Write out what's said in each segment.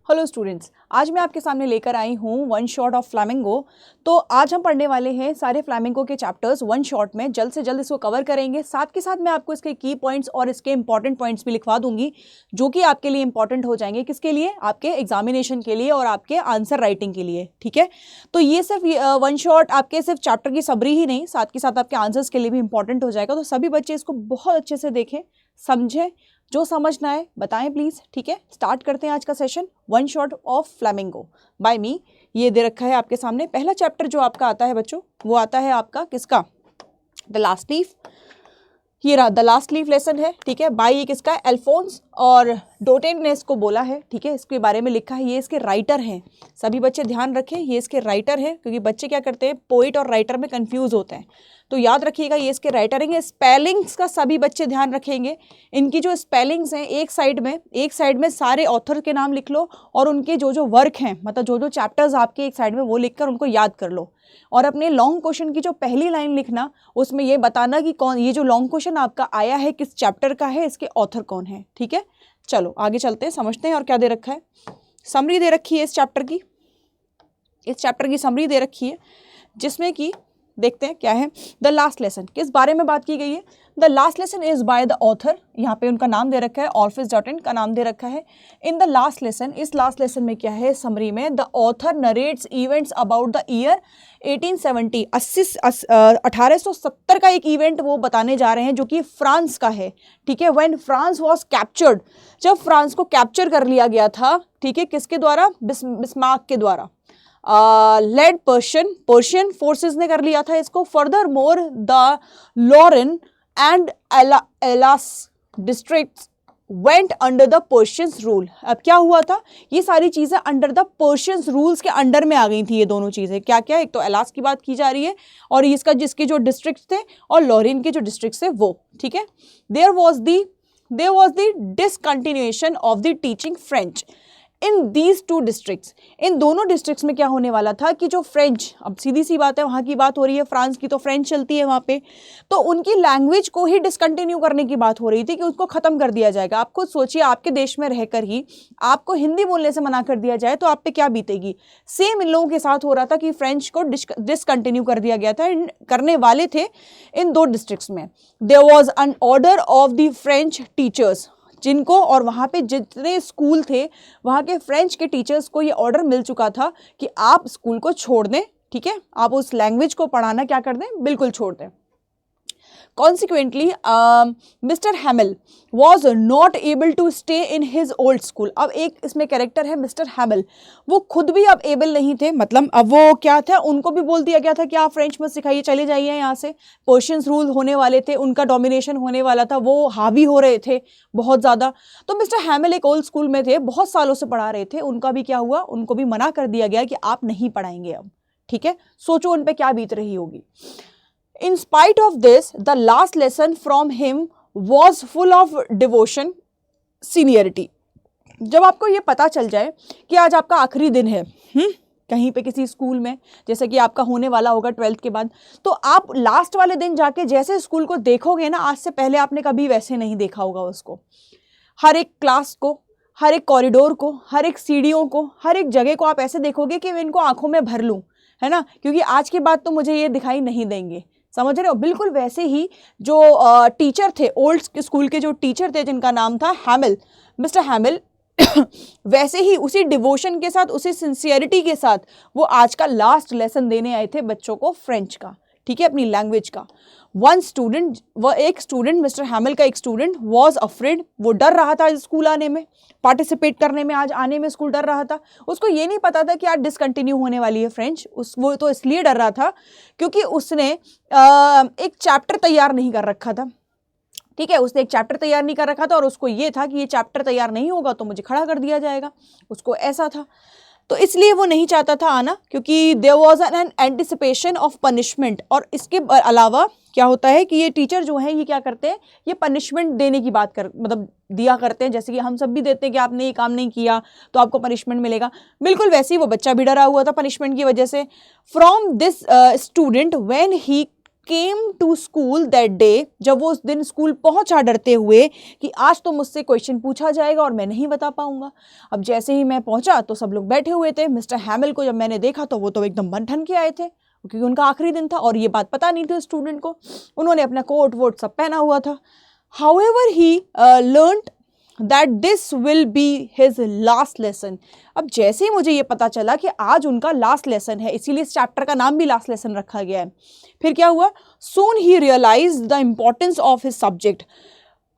Hello students, आज मैं आपके सामने लेकर आई हूँ वन शॉट ऑफ फ्लैमिंगो। तो आज हम पढ़ने वाले हैं सारे फ्लैमिंगो के चैप्टर्स वन शॉट में। जल्द से जल्द इसको कवर करेंगे। साथ के साथ मैं आपको इसके की पॉइंट्स और इसके इंपॉर्टेंट पॉइंट्स भी लिखवा दूंगी, जो कि आपके लिए इंपॉर्टेंट हो जाएंगे। किसके लिए? आपके एग्जामिनेशन के लिए और आपके आंसर राइटिंग के लिए। ठीक है, तो ये सिर्फ वन शॉट आपके सिर्फ चैप्टर की समरी ही नहीं, साथ के साथ आपके आंसर्स के लिए भी इंपॉर्टेंट हो जाएगा। तो सभी बच्चे इसको बहुत अच्छे से देखें, समझें, जो समझना है बताएं प्लीज। ठीक है, स्टार्ट करते हैं आज का session one shot of Flamingo by me. ये दे रखा है आपके सामने। पहला चैप्टर जो आपका आता है बच्चों, वो आता है आपका किसका? The last leaf. ये रहा द लास्ट लीफ लेसन है। ठीक है, बाय ये किसका है? अल्फोंस और डोटेन ने इसको बोला है। ठीक है, इसके बारे में लिखा है। ये इसके राइटर हैं। सभी बच्चे ध्यान रखें, ये इसके राइटर हैं, क्योंकि बच्चे क्या करते हैं, पोइट और राइटर में कंफ्यूज होते हैं। तो याद रखिएगा, ये इसके राइटर हैं। स्पेलिंग्स का सभी बच्चे ध्यान रखेंगे। इनकी जो स्पेलिंग्स हैं, एक साइड में सारे ऑथर के नाम लिख लो, और उनके जो जो वर्क हैं, मतलब जो जो चैप्टर्स आपके एक साइड में, वो लिखकर उनको याद कर लो। और अपने लॉन्ग क्वेश्चन की जो पहली लाइन लिखना, उसमें ये बताना कि कौन, ये जो लॉन्ग क्वेश्चन आपका आया है किस चैप्टर का है, इसके ऑथर कौन है। ठीक है, चलो आगे चलते हैं, समझते हैं। और क्या दे रखा है? समरी दे रखी है इस चैप्टर की समरी दे रखी है, जिसमें कि देखते हैं क्या है। द लास्ट लेसन किस बारे में बात की गई है? The last lesson is by the author. यहाँ पे उनका नाम दे रखा है, ऑल्फिस डॉटेन का नाम दे रखा है। इन द लास्ट लेसन, इस लास्ट लेसन में क्या है समरी में? The author narrates events about the year 1870, 1870 का एक इवेंट वो बताने जा रहे हैं, जो कि फ्रांस का है। ठीक है, व्हेन फ्रांस वॉज कैप्चर्ड, जब फ्रांस को कैप्चर कर लिया गया था। ठीक है, किसके द्वारा? बिस्मार्क के द्वारा। लेड पर्शियन फोर्सेस ने कर लिया था इसको। Furthermore the Lorraine and Alsace districts went under the Persians rule. अब क्या हुआ था, ये सारी चीजें अंडर द पर्शियंस रूल्स के अंडर में आ गई थी। ये दोनों चीजें क्या क्या? एक तो एलास की बात की जा रही है, और इसका जिसके जो डिस्ट्रिक्ट्स थे, और लॉरेन के जो डिस्ट्रिक्ट्स थे वो। ठीक है, there was the discontinuation of the teaching French in these two districts. इन दोनों डिस्ट्रिक्ट्स में क्या होने वाला था कि जो फ्रेंच, अब सीधी सी बात है, वहाँ की बात हो रही है, फ्रांस की तो फ्रेंच चलती है वहाँ पे, तो उनकी लैंग्वेज को ही डिसकंटिन्यू करने की बात हो रही थी, कि उसको खत्म कर दिया जाएगा। आप खुद सोचिए, आपके देश में रहकर ही आपको हिंदी बोलने से मना कर दिया जाए तो आप पे क्या बीतेगी। सेम इन लोगों के साथ हो रहा था कि फ्रेंच को डिसकंटिन्यू कर दिया गया था। करने वाले थे इन दो डिस्ट्रिक्ट्स में। There was an order of the French teachers, जिनको, और वहाँ पे जितने स्कूल थे, वहाँ के फ्रेंच के टीचर्स को ये ऑर्डर मिल चुका था कि आप स्कूल को छोड़ दें। ठीक है, आप उस लैंग्वेज को पढ़ाना क्या कर दें, बिल्कुल छोड़ दें। Consequently, Mr. Hamel was not able to stay in his old school. अब एक इसमें कैरेक्टर है मिस्टर हैमिल, वो खुद भी अब एबल नहीं थे। मतलब अब वो क्या था, उनको भी बोल दिया गया था कि आप फ्रेंच मत सिखाइए, चले जाइए यहाँ से। पर्शियंस रूल होने वाले थे, उनका डोमिनेशन होने वाला था, वो हावी हो रहे थे बहुत ज़्यादा। तो मिस्टर हैमिल एक ओल्ड स्कूल में थे, बहुत सालों से पढ़ा रहे थे। उनका भी क्या हुआ, उनको भी मना कर दिया गया कि आप नहीं पढ़ाएंगे अब। ठीक है, सोचो उन पर क्या बीत रही होगी। In spite of this, the last lesson from him was full of devotion, seniority. जब आपको ये पता चल जाए कि आज आपका आखिरी दिन है कहीं पे किसी स्कूल में, जैसे कि आपका होने वाला होगा 12th के बाद, तो आप लास्ट वाले दिन जाके जैसे स्कूल को देखोगे ना, आज से पहले आपने कभी वैसे नहीं देखा होगा उसको। हर एक क्लास को, हर एक कॉरिडोर को, हर एक सीढ़ियों को, हर एक जगह को आप ऐसे देखोगे कि मैं इनको आंखों में भर लूँ, है ना, क्योंकि आज के बाद तो मुझे ये दिखाई नहीं देंगे। समझ रहे हो? बिल्कुल वैसे ही जो टीचर थे, ओल्ड स्कूल के जो टीचर थे, जिनका नाम था हैमिल, मिस्टर हैमिल, वैसे ही उसी डिवोशन के साथ, उसी सिंसियरिटी के साथ वो आज का लास्ट लेसन देने आए थे बच्चों को फ्रेंच का। ठीक है, अपनी लैंग्वेज का। वन स्टूडेंट, वह एक स्टूडेंट, मिस्टर हैमिल का एक स्टूडेंट, वॉज अफ्रेड, वो डर रहा था स्कूल आने में, पार्टिसिपेट करने में, आज आने में स्कूल डर रहा था। उसको ये नहीं पता था कि आज डिसकंटिन्यू होने वाली है फ्रेंच। वो तो इसलिए डर रहा था क्योंकि उसने एक चैप्टर तैयार नहीं कर रखा था। ठीक है, उसने एक चैप्टर तैयार नहीं कर रखा था, और उसको ये था कि ये चैप्टर तैयार नहीं होगा तो मुझे खड़ा कर दिया जाएगा। उसको ऐसा था, तो इसलिए वो नहीं चाहता था आना, क्योंकि there was an anticipation of punishment. और इसके अलावा क्या होता है कि ये टीचर जो है, ये क्या करते हैं, ये पनिशमेंट देने की बात मतलब दिया करते हैं, जैसे कि हम सब भी देते हैं कि आपने ये काम नहीं किया तो आपको पनिशमेंट मिलेगा। बिल्कुल वैसे ही वो बच्चा भी डरा हुआ था पनिशमेंट की वजह से। From this student when he came to school that day, जब वो उस दिन स्कूल पहुंचा डरते हुए कि आज तो मुझसे क्वेश्चन पूछा जाएगा और मैं नहीं बता पाऊंगा। अब जैसे ही मैं पहुंचा तो सब लोग बैठे हुए थे। मिस्टर हैमिल को जब मैंने देखा तो वो तो एकदम बन ठन के आए थे, क्योंकि उनका आखिरी दिन था और ये बात पता नहीं थी स्टूडेंट को। उन्होंने अपना कोट वोट सब पहना हुआ था। However, he learned that this will be his last lesson. अब जैसे ही मुझे ये पता चला कि आज उनका लास्ट लेसन है, इसीलिए इस चैप्टर का नाम भी लास्ट लेसन रखा गया है। फिर क्या हुआ? Soon he realized the importance of his subject.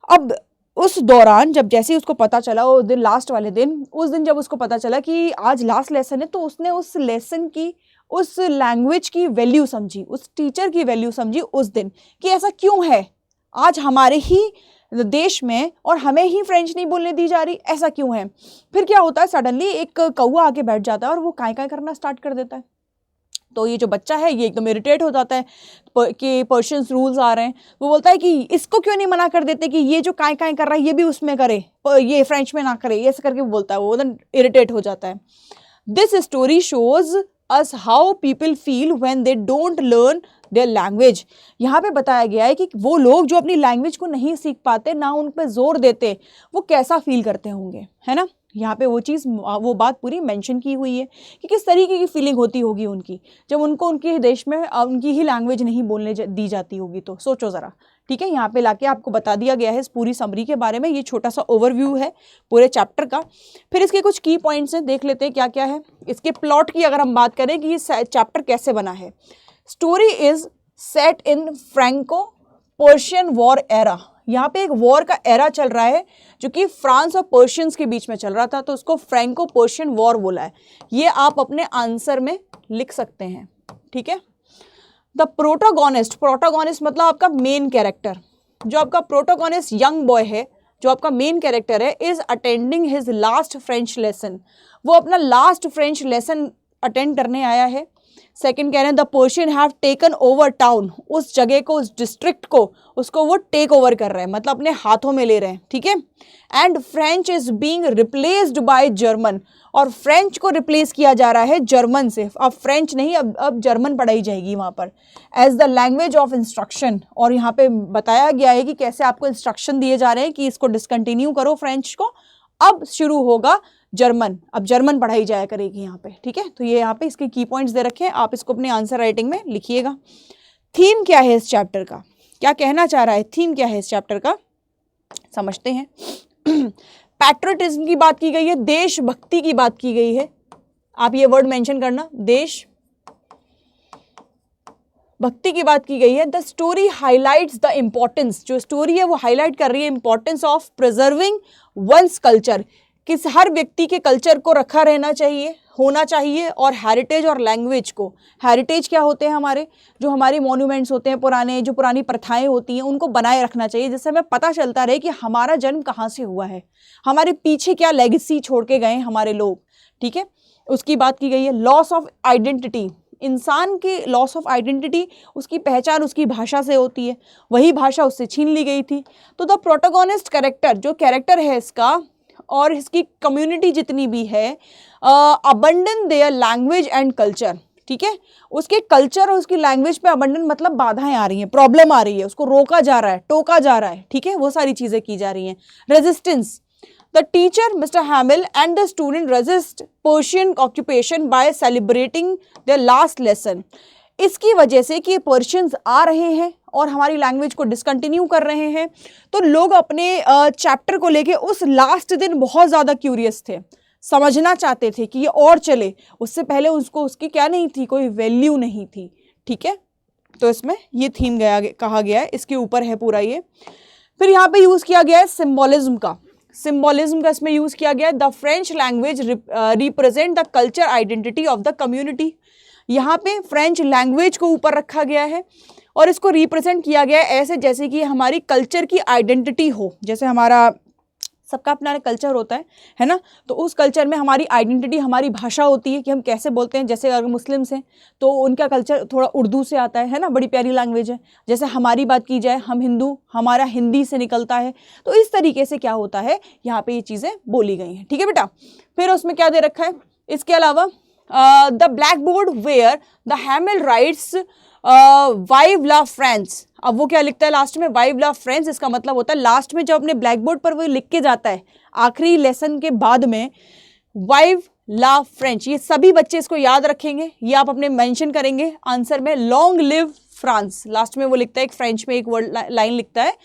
अब उस दौरान जब जैसे ही उसको पता चला, वो दिन लास्ट वाले दिन, उस दिन जब उसको पता चला कि आज लास्ट लेसन है, तो उसने उस लेसन की, उस लैंग्वेज की वैल्यू समझी, उस टीचर की वैल्यू समझी उस दिन कि ऐसा क्यों है, आज हमारे ही देश में और हमें ही फ्रेंच नहीं बोलने दी जा रही, ऐसा क्यों है। फिर क्या होता है, सडनली एक कौवा आके बैठ जाता है और वो काय काय करना स्टार्ट कर देता है। तो ये जो बच्चा है ये एकदम इरिटेट हो जाता है कि पर्शियंस रूल्स आ रहे हैं। वो बोलता है कि इसको क्यों नहीं मना कर देते कि ये जो काय काय कर रहा है ये भी उसमें करे, ये फ्रेंच में ना करे, ऐसे करके वो बोलता है, वो इरिटेट हो जाता है। This story shows us how people feel when they don't learn their language. यहाँ पे बताया गया है कि वो लोग जो अपनी लैंग्वेज को नहीं सीख पाते, ना उन पे जोर देते, वो कैसा फील करते होंगे, है ना। यहाँ पे वो चीज़, वो बात पूरी मेंशन की हुई है कि किस तरीके की फीलिंग होती होगी उनकी जब उनको उनके देश में उनकी ही लैंग्वेज नहीं बोलने दी जाती होगी। तो सोचो ज़रा, ठीक है। यहाँ पे लाके आपको बता दिया गया है इस पूरी समरी के बारे में। ये छोटा सा ओवरव्यू है पूरे चैप्टर का। फिर इसके कुछ की पॉइंट्स हैं, देख लेते हैं क्या क्या है। इसके प्लॉट की अगर हम बात करें कि ये चैप्टर कैसे बना है। Story is set in Franco Persian war era. यहाँ पे एक वॉर का एरा चल रहा है जो कि फ्रांस और पर्शियंस के बीच में चल रहा था, तो उसको फ्रैंको पर्शियन वॉर बोला है। ये आप अपने आंसर में लिख सकते हैं, ठीक है। द प्रोटोगोनिस्ट, प्रोटोगोनिस्ट मतलब आपका मेन कैरेक्टर, जो आपका प्रोटोगोनिस्ट यंग बॉय है, जो आपका मेन कैरेक्टर है, is attending his last French lesson. वो अपना लास्ट फ्रेंच लेसन अटेंड करने आया है। सेकंड कह रहे हैं the Persian have taken over town, उस जगह को, उस डिस्ट्रिक्ट को, उसको वो टेक ओवर कर रहे हैं, मतलब अपने हाथों में ले रहे हैं, ठीक है। And French is being replaced by German, और फ्रेंच को रिप्लेस किया जा रहा है जर्मन से। अब फ्रेंच नहीं, अब जर्मन पढ़ाई जाएगी वहाँ पर as the language of instruction. और यहाँ पे बताया गया है कि कैसे आपको इंस्ट्रक्शन दिए जा रहे हैं कि इसको डिसकंटिन्यू करो फ्रेंच को, अब शुरू होगा जर्मन, अब जर्मन पढ़ाई जाया करेगी यहाँ पे, ठीक है। तो ये यहाँ पे इसके की पॉइंट्स दे रखे हैं, आप इसको अपने आंसर राइटिंग में लिखिएगा। थीम क्या है इस चैप्टर का, क्या कहना चाह रहा है, थीम क्या है इस चैप्टर का, समझते हैं। पैट्रियटिज्म की बात की गई है, देशभक्ति की बात की गई है। आप ये वर्ड मेंशन करना, देश भक्ति की बात की गई है। The story highlights the importance, जो स्टोरी है वो हाईलाइट कर रही है importance of preserving one's culture, किस हर व्यक्ति के कल्चर को रखा रहना चाहिए, होना चाहिए, और हेरिटेज और लैंग्वेज को। हेरिटेज क्या होते हैं, हमारे जो हमारे मॉन्यूमेंट्स होते हैं पुराने, जो पुरानी प्रथाएं होती हैं, उनको बनाए रखना चाहिए, जिससे हमें पता चलता रहे कि हमारा जन्म कहाँ से हुआ है, हमारे पीछे क्या लेगेसी छोड़ के गए हमारे लोग, ठीक है। उसकी बात की गई है। लॉस ऑफ आइडेंटिटी, इंसान की लॉस ऑफ आइडेंटिटी, उसकी पहचान उसकी भाषा से होती है, वही भाषा उससे छीन ली गई थी। तो द प्रोटोगोनिस्ट कैरेक्टर, जो कैरेक्टर है इसका और इसकी कम्युनिटी जितनी भी है, abandon their language and culture, ठीक है। उसके कल्चर और उसकी लैंग्वेज पे अबंडन मतलब बाधाएं आ रही हैं, प्रॉब्लम आ रही है, उसको रोका जा रहा है, टोका जा रहा है, ठीक है, वो सारी चीजें की जा रही हैं। Resistance, the teacher Mister Hamel and the student resist Persian occupation by celebrating their last lesson. इसकी वजह से कि पर्शियंस आ रहे हैं और हमारी लैंग्वेज को डिसकंटिन्यू कर रहे हैं, तो लोग अपने चैप्टर को लेके उस लास्ट दिन बहुत ज़्यादा क्यूरियस थे, समझना चाहते थे कि ये और चले। उससे पहले उसको उसकी क्या नहीं थी, कोई वैल्यू नहीं थी, ठीक है। तो इसमें ये थीम कहा गया है, इसके ऊपर है पूरा ये। फिर यहाँ पे यूज़ किया गया है सिम्बोलिज्म का, सिम्बोलिज्म का इसमें यूज़ किया गया है। The French language represent the culture identity of the community. यहाँ पे फ्रेंच लैंग्वेज को ऊपर रखा गया है और इसको रिप्रेजेंट किया गया है ऐसे जैसे कि हमारी कल्चर की आइडेंटिटी हो। जैसे हमारा सबका अपना कल्चर होता है ना, तो उस कल्चर में हमारी आइडेंटिटी, हमारी भाषा होती है कि हम कैसे बोलते हैं। जैसे अगर मुस्लिम्स हैं तो उनका कल्चर थोड़ा उर्दू से आता है ना, बड़ी प्यारी लैंग्वेज है। जैसे हमारी बात की जाए, हम हिंदू, हमारा हिंदी से निकलता है। तो इस तरीके से क्या होता है, यहाँ पे ये चीज़ें बोली गई हैं, ठीक है बेटा। फिर उसमें क्या दे रखा है इसके अलावा, the black board where the Hamel writes वाइव ला फ्रांस। अब वो क्या लिखता है लास्ट में, वाइव ला फ्रांस। इसका मतलब होता है लास्ट में जब अपने ब्लैक बोर्ड पर वो लिख के जाता है आखिरी लेसन के बाद में, वाइव ला फ्रेंच। ये सभी बच्चे इसको याद रखेंगे, ये आप अपने मेंशन करेंगे आंसर में। लॉन्ग लिव फ्रांस, लास्ट में वो लिखता है, एक फ्रेंच में एक वर्ड लाइन लिखता है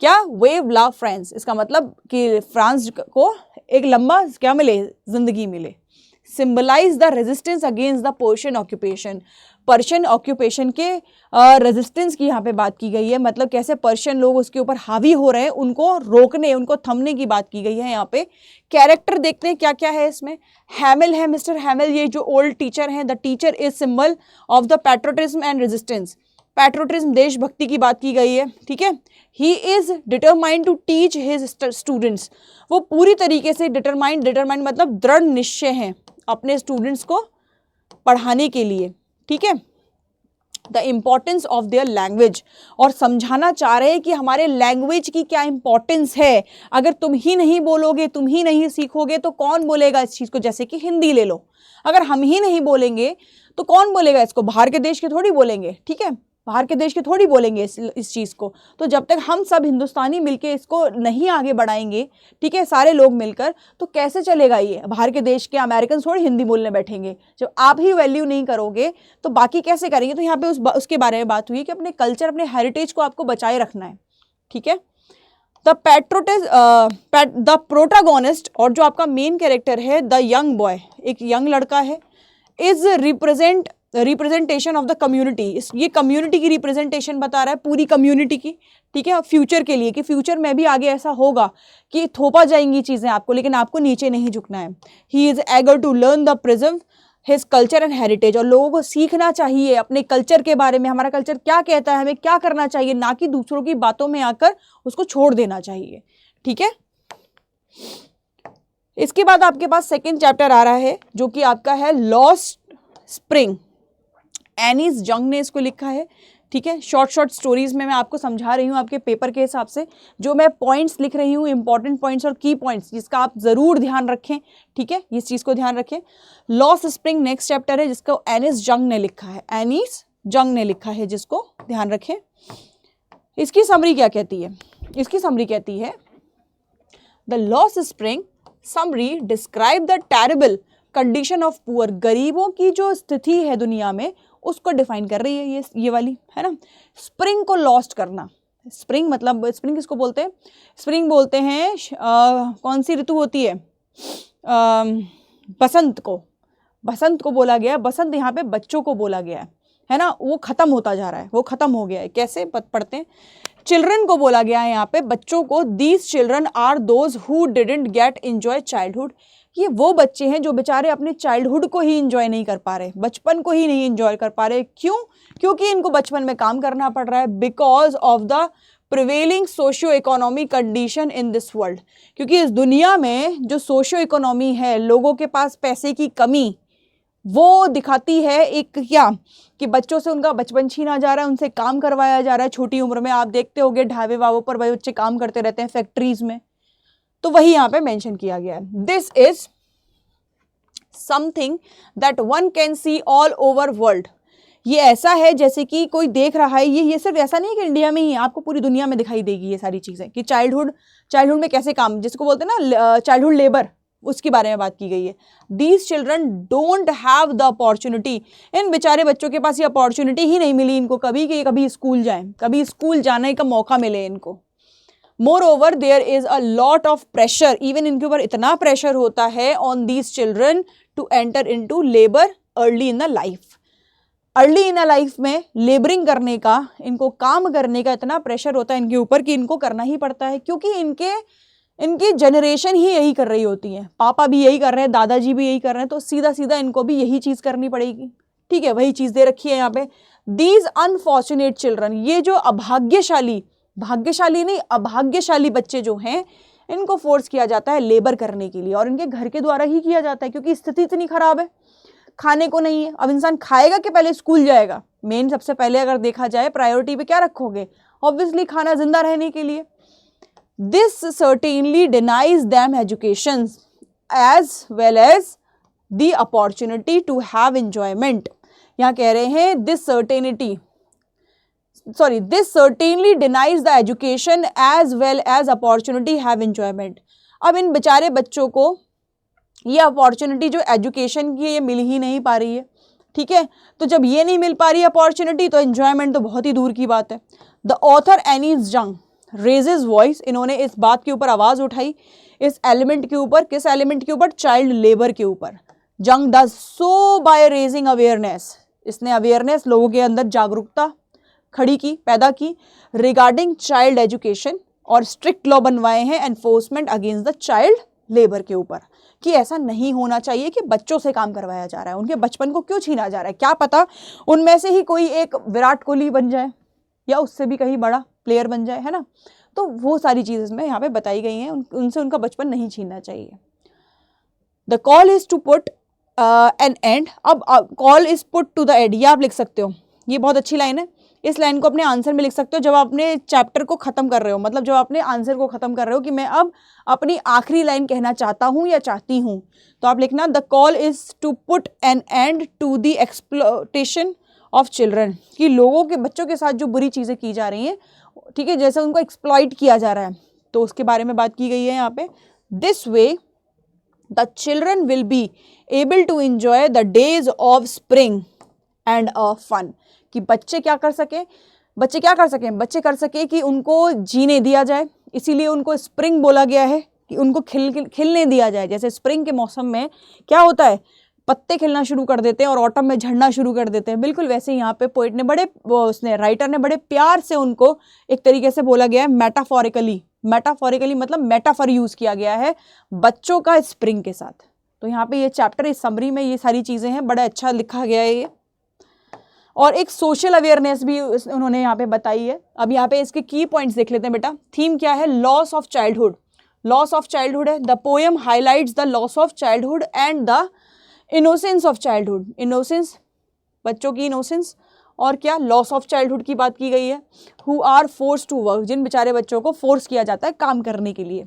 क्या, वेव ला फ्रांस। इसका मतलब कि फ्रांस को एक लंबा क्या मिले, जिंदगी मिले। Symbolise the resistance against the Persian occupation. Persian occupation के रेजिस्टेंस की यहाँ पे बात की गई है, मतलब कैसे पर्शियन लोग उसके ऊपर हावी हो रहे हैं, उनको रोकने, उनको थमने की बात की गई है यहाँ पे। कैरेक्टर देखते हैं क्या क्या है इसमें। हैमिल है, मिस्टर हैमिल, ये जो ओल्ड टीचर हैं, the teacher is symbol of the patriotism and resistance. Patriotism, देशभक्ति की बात की गई है, ठीक है। He is determined to teach his students. वो पूरी तरीके से डिटरमाइंड मतलब दृढ़ निश्चय हैं अपने स्टूडेंट्स को पढ़ाने के लिए, ठीक है। The importance of their language, और समझाना चाह रहे हैं कि हमारे लैंग्वेज की क्या इंपॉर्टेंस है। अगर तुम ही नहीं बोलोगे, तुम ही नहीं सीखोगे तो कौन बोलेगा इस चीज़ को। जैसे कि हिंदी ले लो, अगर हम ही नहीं बोलेंगे तो कौन बोलेगा इसको, बाहर के देश के थोड़ी बोलेंगे, ठीक है, बाहर के देश के थोड़ी बोलेंगे इस चीज़ को। तो जब तक हम सब हिंदुस्तानी मिलके इसको नहीं आगे बढ़ाएंगे, ठीक है, सारे लोग मिलकर, तो कैसे चलेगा ये। बाहर के देश के अमेरिकन थोड़ी हिंदी बोलने बैठेंगे। जब आप ही वैल्यू नहीं करोगे तो बाकी कैसे करेंगे। तो यहाँ पे उसके बारे में बात हुई कि अपने कल्चर, अपने हेरिटेज को आपको बचाए रखना है, ठीक है। द प्रोटागोनिस्ट, और जो आपका मेन कैरेक्टर है, द यंग बॉय, एक यंग लड़का है, is representation of the community. ये कम्युनिटी की रिप्रेजेंटेशन बता रहा है, पूरी कम्युनिटी की, ठीक है, फ्यूचर के लिए, कि फ्यूचर में भी आगे ऐसा होगा कि थोपा जाएंगी चीज़ें आपको, लेकिन आपको नीचे नहीं झुकना है। He is eager to learn the preserve his culture and heritage, और लोगों को सीखना चाहिए अपने कल्चर के बारे में, हमारा कल्चर क्या कहता है, हमें क्या करना चाहिए, ना कि दूसरों की बातों में आकर उसको छोड़ देना चाहिए, ठीक है। इसके बाद आपके पास सेकेंड चैप्टर आ रहा है जो कि आपका है लॉस्ट स्प्रिंग। एनीस जंग ने इसको लिखा है, ठीक है। शॉर्ट स्टोरीज में मैं आपको समझा रही हूँ आपके पेपर के हिसाब से, जो मैं पॉइंट्स लिख रही हूँ, इंपॉर्टेंट पॉइंट्स और की पॉइंट्स, जिसका आप जरूर ध्यान रखें, ठीक है, इस चीज को ध्यान रखें। लॉस्ट स्प्रिंग नेक्स्ट चैप्टर है जिसको एनीस जंग ने लिखा है, एनीस जंग ने लिखा है, जिसको ध्यान रखें। इसकी समरी क्या कहती है, इसकी समरी कहती है, the lost spring summary describe the terrible condition of poor. गरीबों की जो स्थिति है दुनिया में उसको डिफाइन कर रही है ये वाली, है ना। स्प्रिंग को लॉस्ट करना, स्प्रिंग मतलब, स्प्रिंग किसको बोलते हैं, स्प्रिंग बोलते हैं कौन सी ऋतु होती है, बसंत को, बसंत को बोला गया। बसंत यहाँ पे बच्चों को बोला गया है ना, वो खत्म होता जा रहा है, वो खत्म हो गया है। कैसे पढ़ते हैं, चिल्ड्रन को बोला गया है यहाँ पे, बच्चों को। These children are those who didn't get enjoy childhood. ये वो बच्चे हैं जो बेचारे अपने चाइल्डहुड को ही एंजॉय नहीं कर पा रहे, बचपन को ही नहीं एंजॉय कर पा रहे। क्यों, क्योंकि इनको बचपन में काम करना पड़ रहा है, because of the prevailing socio economy condition in this world. क्योंकि इस दुनिया में जो सोशियो इकोनॉमी है, लोगों के पास पैसे की कमी, वो दिखाती है एक क्या, कि बच्चों से उनका बचपन छीना जा रहा है, उनसे काम करवाया जा रहा है छोटी उम्र में। आप देखते होंगे ढाबे वाबों पर बच्चे काम करते रहते हैं, फैक्ट्रीज में, तो वही यहाँ पे मेंशन किया गया है। This is something that one can see all over world. ये ऐसा है जैसे कि कोई देख रहा है, ये सिर्फ ऐसा नहीं है कि इंडिया में ही, आपको पूरी दुनिया में दिखाई देगी ये सारी चीजें, कि चाइल्डहुड में कैसे काम, जिसको बोलते हैं ना चाइल्डहुड लेबर, उसके बारे में बात की गई है। These children don't have the opportunity. इन बेचारे बच्चों के पास ये अपॉर्चुनिटी ही नहीं मिली इनको कभी, कि कभी स्कूल जाएं, कभी स्कूल जाने का मौका मिले इनको। Moreover there is a lot of pressure, even इनके ऊपर इतना प्रेशर होता है on these children to enter into labour early in the life. Early in a life में लेबरिंग करने का, इनको काम करने का इतना प्रेशर होता है इनके ऊपर कि इनको करना ही पड़ता है, क्योंकि इनकी जनरेशन ही यही कर रही होती है। पापा भी यही कर रहे हैं, दादाजी भी यही कर रहे हैं, तो सीधा सीधा इनको भी यही चीज करनी पड़ेगी, ठीक है। वही चीज दे रखी है यहाँ पे। दीज अनफॉर्चुनेट चिल्ड्रन, ये जो अभाग्यशाली, भाग्यशाली नहीं अभाग्यशाली बच्चे जो हैं, इनको फोर्स किया जाता है लेबर करने के लिए, और इनके घर के द्वारा ही किया जाता है, क्योंकि स्थिति इतनी खराब है, खाने को नहीं है। अब इंसान खाएगा कि पहले स्कूल जाएगा। मेन सबसे पहले अगर देखा जाए प्रायोरिटी पे क्या रखोगे, ऑब्वियसली खाना, जिंदा रहने के लिए। This certainly denies them education as well as the opportunity to have enjoyment. यहाँ कह रहे हैं this certainty, this certainly denies the education as well as opportunity have enjoyment. अब इन बेचारे बच्चों को ये अपॉर्चुनिटी जो एजुकेशन की है ये मिल ही नहीं पा रही है, ठीक है। तो जब ये नहीं मिल पा रही अपॉर्चुनिटी तो एंजॉयमेंट तो बहुत ही दूर की बात है। The author Annie's young raises voice, इन्होंने इस बात के ऊपर आवाज उठाई, इस एलिमेंट के ऊपर, किस एलिमेंट के ऊपर, चाइल्ड लेबर के ऊपर। Young does so by raising awareness, इसने अवेयरनेस, लोगों के अंदर जागरूकता खड़ी की, पैदा की रिगार्डिंग चाइल्ड एजुकेशन, और स्ट्रिक्ट लॉ बनवाए हैं enforcement against the child labour के ऊपर कि ऐसा नहीं होना चाहिए कि बच्चों से काम करवाया जा रहा है, उनके बचपन को क्यों छीना जा रहा है। क्या पता उनमें से ही कोई एक विराट कोहली बन जाए या उससे भी कहीं बड़ा प्लेयर बन जाए, है ना। तो वो सारी चीज़ इसमें यहाँ पे बताई गई हैं, उनसे उनका बचपन नहीं छीनना चाहिए। The call is to put an end, अब call is put to the end, ये आप लिख सकते हो, ये बहुत अच्छी लाइन है। इस लाइन को अपने आंसर में लिख सकते हो जब आप अपने चैप्टर को खत्म कर रहे हो, मतलब जब अपने आंसर को खत्म कर रहे हो कि मैं अब अपनी आखिरी लाइन कहना चाहता हूँ या चाहती हूँ, तो आप लिखना the call is to put an end to the exploitation of children, कि लोगों के, बच्चों के साथ जो बुरी चीज़ें की जा रही हैं, ठीक है, जैसे उनको एक्सप्लॉइट किया जा रहा है, तो उसके बारे में बात की गई है यहाँ पे। This way the children will be able to enjoy the days of spring and a fun, कि बच्चे क्या कर सकें, बच्चे कर सके कि उनको जीने दिया जाए, इसीलिए उनको स्प्रिंग बोला गया है कि उनको खिलने दिया जाए। जैसे स्प्रिंग के मौसम में क्या होता है, पत्ते खिलना शुरू कर देते हैं और ऑटम में झड़ना शुरू कर देते हैं, बिल्कुल वैसे यहाँ पे पोइट ने राइटर ने बड़े प्यार से उनको एक तरीके से बोला गया है मेटाफोरिकली मतलब मेटाफर यूज किया गया है बच्चों का स्प्रिंग के साथ। तो यहाँ पे ये चैप्टर, इस समरी में ये सारी चीजें हैं, बड़ा अच्छा लिखा गया है ये। और एक सोशल अवेयरनेस भी उन्होंने यहाँ पे बताई है। अब यहाँ पे इसके की पॉइंट्स देख लेते हैं बेटा। थीम क्या है, loss of childhood, loss of childhood है। The poem highlights the loss of childhood and the innocence of childhood, innocence बच्चों की इनोसेंस, और क्या, लॉस ऑफ चाइल्डहुड की बात की गई है। Who are force to work, जिन बेचारे बच्चों को फोर्स किया जाता है काम करने के लिए।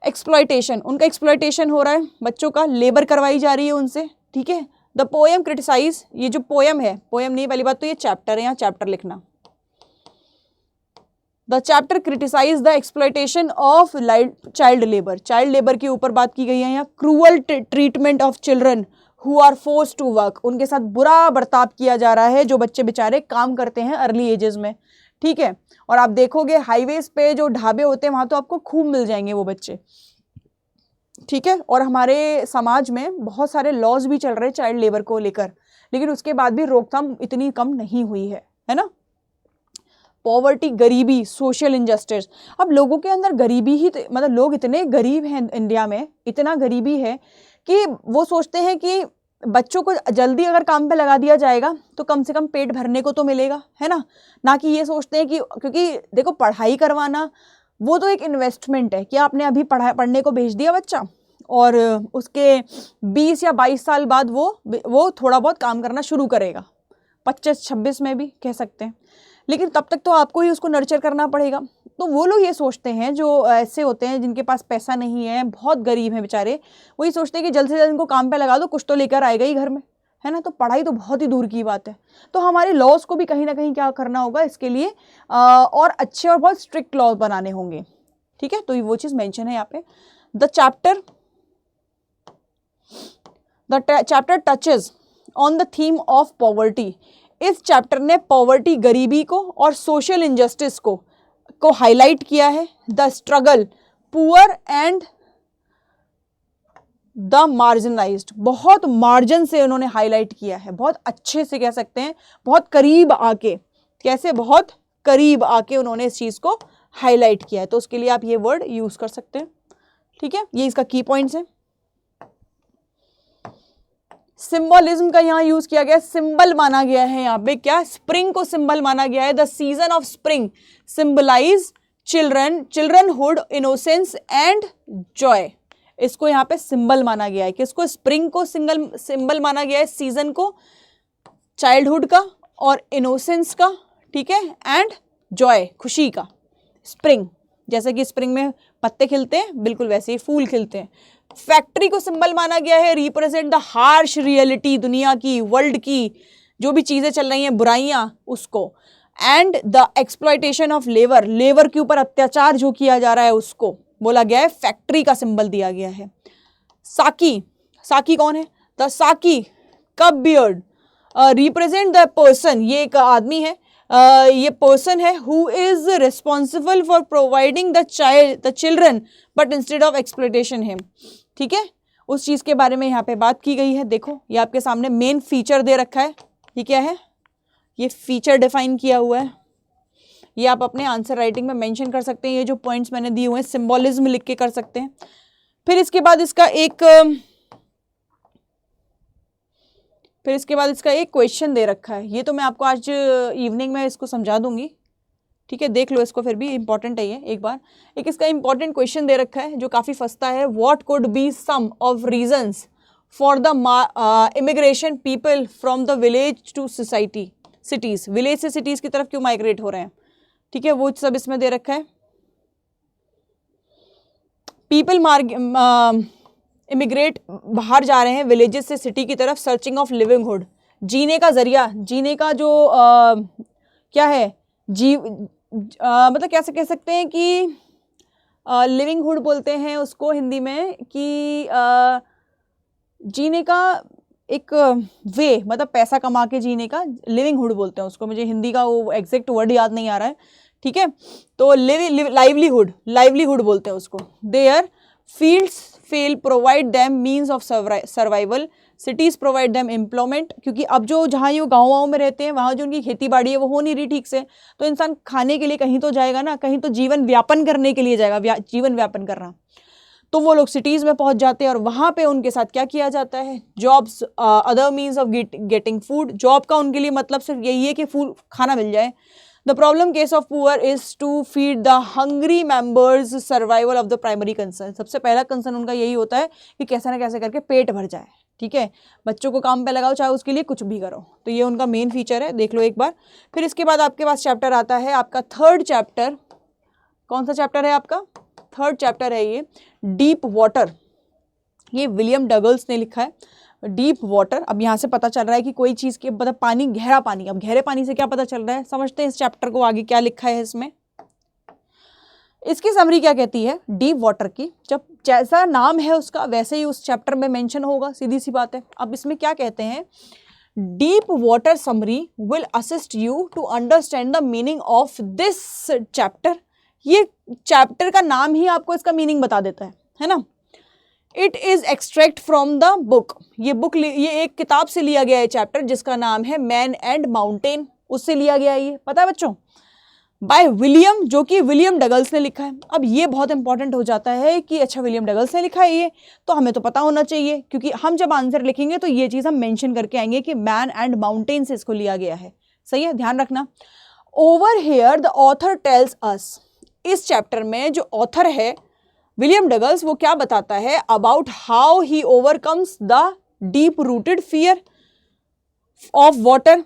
एक्सप्लॉयटेशन, उनका एक्सप्लॉयटेशन हो रहा है, बच्चों का लेबर करवाई जा रही है उनसे, ठीक है। द पोएम क्रिटिसाइज, ये जो पोएम है, पोएम नहीं पहली बात तो ये चैप्टर है, यहाँ चैप्टर लिखना। The chapter criticise the exploitation of child labour, child labour के ऊपर बात की गई है यहाँ। Cruel treatment of children who are force to work, उनके साथ बुरा बर्ताव किया जा रहा है जो बच्चे बेचारे काम करते हैं अर्ली एजेस में, ठीक है। और आप देखोगे हाईवेज पे जो ढाबे होते हैं वहां तो आपको खूब मिल जाएंगे वो बच्चे, ठीक है। और हमारे समाज में बहुत सारे लॉज भी चल रहे हैं चाइल्ड लेबर को लेकर, लेकिन उसके बाद भी रोकथाम इतनी कम नहीं हुई है ना। पॉवर्टी, गरीबी, सोशल इनजस्टिस, अब लोगों के अंदर गरीबी ही, मतलब लोग इतने गरीब हैं इंडिया में, इतना गरीबी है कि वो सोचते हैं कि बच्चों को जल्दी अगर काम पे लगा दिया जाएगा तो कम से कम पेट भरने को तो मिलेगा, है ना कि ये सोचते हैं कि, क्योंकि देखो पढ़ाई करवाना वो तो एक इन्वेस्टमेंट है कि आपने अभी पढ़ने को भेज दिया बच्चा और उसके 20 या 22 साल बाद वो थोड़ा बहुत काम करना शुरू करेगा, 25-26 में भी कह सकते हैं, लेकिन तब तक तो आपको ही उसको नर्चर करना पड़ेगा। तो वो लोग ये सोचते हैं जो ऐसे होते हैं जिनके पास पैसा नहीं है, बहुत गरीब हैं बेचारे, वही सोचते हैं कि जल्द से जल्द इनको काम पे लगा दो, कुछ तो लेकर आएगा ही घर में, है ना। तो पढ़ाई तो बहुत ही दूर की बात है। तो हमारे लॉज को भी कहीं ना कहीं क्या करना होगा इसके लिए, और अच्छे और बहुत स्ट्रिक्ट लॉज बनाने होंगे, ठीक है। तो वो चीज़ मेंशन है यहाँ पे। The chapter touches on the theme of poverty, इस चैप्टर ने पॉवर्टी, गरीबी को और सोशल इनजस्टिस को हाईलाइट किया है। The struggle, poor and the marginalised, बहुत मार्जिन से उन्होंने हाईलाइट किया है, बहुत अच्छे से कह सकते हैं, बहुत करीब आके, कैसे, बहुत करीब आके उन्होंने इस चीज को हाईलाइट किया है। तो उसके लिए आप ये वर्ड यूज कर सकते हैं, ठीक है। ये इसका की पॉइंट्स है। सिंबलिज्म का यहाँ यूज किया गया, सिंबल माना गया है यहाँ पे, क्या, स्प्रिंग को सिंबल माना गया है। The season of spring symbolize childrenhood, innocence and joy, इसको यहाँ पे सिंबल माना गया है। किसको, स्प्रिंग को सिंबल माना गया है, सीजन को चाइल्डहुड का और इनोसेंस का, ठीक है, एंड जॉय, खुशी का। स्प्रिंग, जैसे कि स्प्रिंग में पत्ते खिलते हैं, बिल्कुल वैसे ही फूल खिलते हैं। फैक्ट्री को सिंबल माना गया है, रिप्रेजेंट द हार्श रियलिटी, दुनिया की, वर्ल्ड की जो भी चीजें चल रही हैं बुराइयां, उसको। And the exploitation of labour, labour के ऊपर अत्याचार जो किया जा रहा है उसको बोला गया है फैक्ट्री का सिंबल दिया गया है। साकी, साकी कौन है? द साकी cup beard represent the person, ये एक आदमी है, ये पर्सन है who is responsible for providing the children but instead of exploitation him. ठीक है, उस चीज के बारे में यहाँ पे बात की गई है। देखो ये आपके सामने मेन फीचर दे रखा है, ये क्या है? ये फीचर डिफाइन किया हुआ है, ये आप अपने आंसर राइटिंग में मेंशन कर सकते हैं। ये जो पॉइंट्स मैंने दिए हुए हैं सिंबोलिज्म लिख के कर सकते हैं। फिर इसके बाद इसका एक क्वेश्चन दे रखा है, ये तो मैं आपको आज इवनिंग में इसको समझा दूंगी। ठीक है, देख लो इसको, फिर भी इंपॉर्टेंट है ये। एक बार एक इसका इंपॉर्टेंट क्वेश्चन दे रखा है जो काफी फंसता है। What could be some of reasons for the immigration people from the village to society cities, village से सिटीज की तरफ क्यों माइग्रेट हो रहे हैं? ठीक है, वो सब इसमें दे रखा है। पीपल इमिग्रेट बाहर जा रहे हैं विलेजेस से सिटी की तरफ, सर्चिंग ऑफ लिविंगहुड, जीने का जरिया, जीने का जो क्या है मतलब कैसे कह सकते हैं कि लिविंगहुड बोलते हैं उसको हिंदी में कि जीने का एक वे, मतलब पैसा कमा के जीने का लिविंगहुड बोलते हैं उसको। मुझे हिंदी का वो एग्जैक्ट वर्ड याद नहीं आ रहा है। ठीक है, तो लाइवलीहुड, लाइवलीहुड बोलते हैं उसको। There fields fail provide them means of survival, cities provide them employment, क्योंकि अब जो जहाँ ये गाँव में रहते हैं वहाँ जो उनकी खेती बाड़ी है वो हो नहीं रही ठीक से, तो इंसान खाने के लिए कहीं तो जाएगा ना, कहीं तो जीवन व्यापन करने के लिए जाएगा, जीवन व्यापन करना। तो वो लोग सिटीज में पहुंच जाते हैं और वहां पे उनके साथ क्या किया जाता है? Jobs, other means of getting food. Job का उनके लिए मतलब सिर्फ यही है कि फूड, खाना मिल जाए। The problem case of poor is to feed the hungry members, survival of the primary concern. सबसे पहला कंसर्न उनका यही होता है कि कैसे ना कैसे करके पेट भर जाए। ठीक है, बच्चों को काम पे लगाओ, चाहे उसके लिए कुछ भी करो। तो ये उनका मेन फीचर है, देख लो एक बार। फिर इसके बाद आपके पास चैप्टर आता है आपका थर्ड चैप्टर। कौन सा चैप्टर है आपका? थर्ड चैप्टर है ये डीप वाटर। ये विलियम डगल्स ने लिखा है, डीप वाटर। अब यहाँ से पता चल रहा है कि कोई चीज़ की मतलब पानी, गहरा पानी। अब गहरे पानी से क्या पता चल रहा है? समझते हैं इस चैप्टर को, आगे क्या लिखा है इसमें। इसकी समरी क्या कहती है डीप वाटर की? जब जैसा नाम है उसका वैसे ही उस चैप्टर में मेंशन होगा, सीधी सी बात है। अब इसमें क्या कहते हैं? Deep water summary will assist you to understand the meaning of this chapter. ये चैप्टर का नाम ही आपको इसका मीनिंग बता देता है ना। It is extract from the book, ये एक किताब से लिया गया है चैप्टर जिसका नाम है मैन एंड माउंटेन, उससे लिया गया है ये, पता है बच्चों, बाय विलियम, जो कि विलियम डगल्स ने लिखा है। अब ये बहुत इंपॉर्टेंट हो जाता है कि अच्छा विलियम डगल्स ने लिखा है ये, तो हमें तो पता होना चाहिए, क्योंकि हम जब आंसर लिखेंगे तो ये चीज़ हम मेंशन करके आएंगे कि मैन एंड माउंटेन से इसको लिया गया है। सही है, ध्यान रखना। Over here the author tells us, इस चैप्टर में जो ऑथर है विलियम डगल्स, वो क्या बताता है? About how he overcomes the deep rooted fear of water,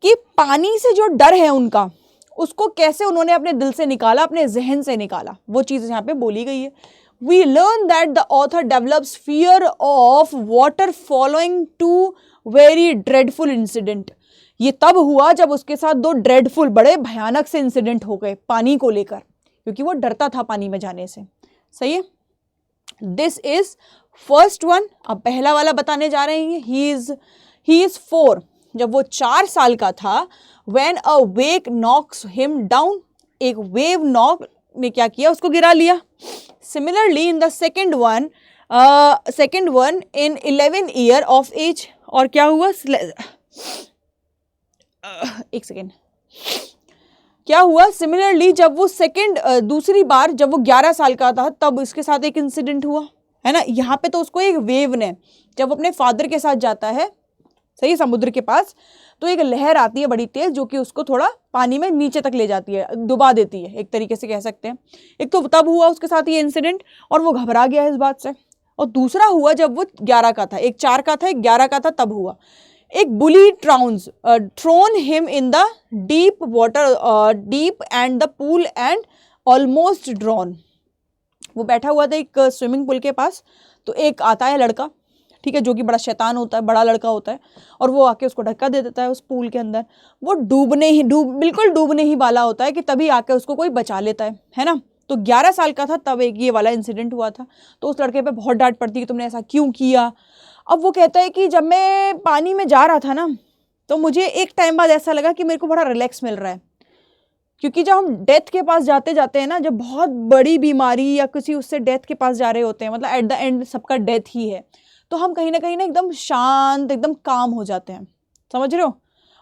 कि पानी से जो डर है उनका, उसको कैसे उन्होंने अपने दिल से निकाला, अपने जहन से निकाला, वो चीज़ यहाँ पे बोली गई है। We learn that the author develops fear of water following to very dreadful incident. ये तब हुआ जब उसके साथ दो ड्रेडफुल, बड़े भयानक से इंसिडेंट हो गए पानी को लेकर, क्योंकि वो डरता था पानी में जाने से। सही है, दिस इज फर्स्ट वन। अब पहला वाला बताने जा रहे हैं। ही इज 4, जब वो 4 साल का था। When a wave knocks him down, एक वेव नॉक ने क्या किया? उसको गिरा लिया। Similarly in the second one in 11 year of age, और क्या हुआ? एक सेकेंड, क्या हुआ? सिमिलरली जब वो दूसरी बार जब वो 11 साल का था तब इसके साथ एक इंसिडेंट हुआ, है ना। यहाँ पे तो उसको एक वेव ने, जब अपने फादर के साथ जाता है, सही, समुद्र के पास, तो एक लहर आती है बड़ी तेज जो कि उसको थोड़ा पानी में नीचे तक ले जाती है, डुबा देती है, एक तरीके से कह सकते हैं। एक तो तब हुआ उसके साथ ये इंसिडेंट और वो घबरा गया इस बात से, और दूसरा हुआ जब वो 11 का था, एक 4 का था, एक 11 का था, तब हुआ। एक bully thrown him in the deep water, deep end the pool and almost drown. वो बैठा हुआ था एक स्विमिंग पूल के पास, तो एक आता है लड़का, ठीक है, जो कि बड़ा शैतान होता है, बड़ा लड़का होता है, और वो आके उसको धक्का दे देता है उस पूल के अंदर। वो बिल्कुल डूबने ही वाला होता है कि तभी आके उसको कोई बचा लेता है ना। तो 11 साल का था तब एक ये वाला इंसिडेंट हुआ था। तो उस लड़के पे बहुत डांट पड़ती है कि तुमने ऐसा क्यों किया। अब वो कहता है कि जब मैं पानी में जा रहा था ना, तो मुझे एक टाइम बाद ऐसा लगा कि मेरे को बड़ा रिलैक्स मिल रहा है, क्योंकि जब हम डेथ के पास जाते हैं ना, जब बहुत बड़ी बीमारी या किसी उससे डेथ के पास जा रहे होते हैं, मतलब एट द एंड सबका डेथ ही है, तो हम कहीं ना एकदम शांत, एकदम काम हो जाते हैं, समझ रहे हो,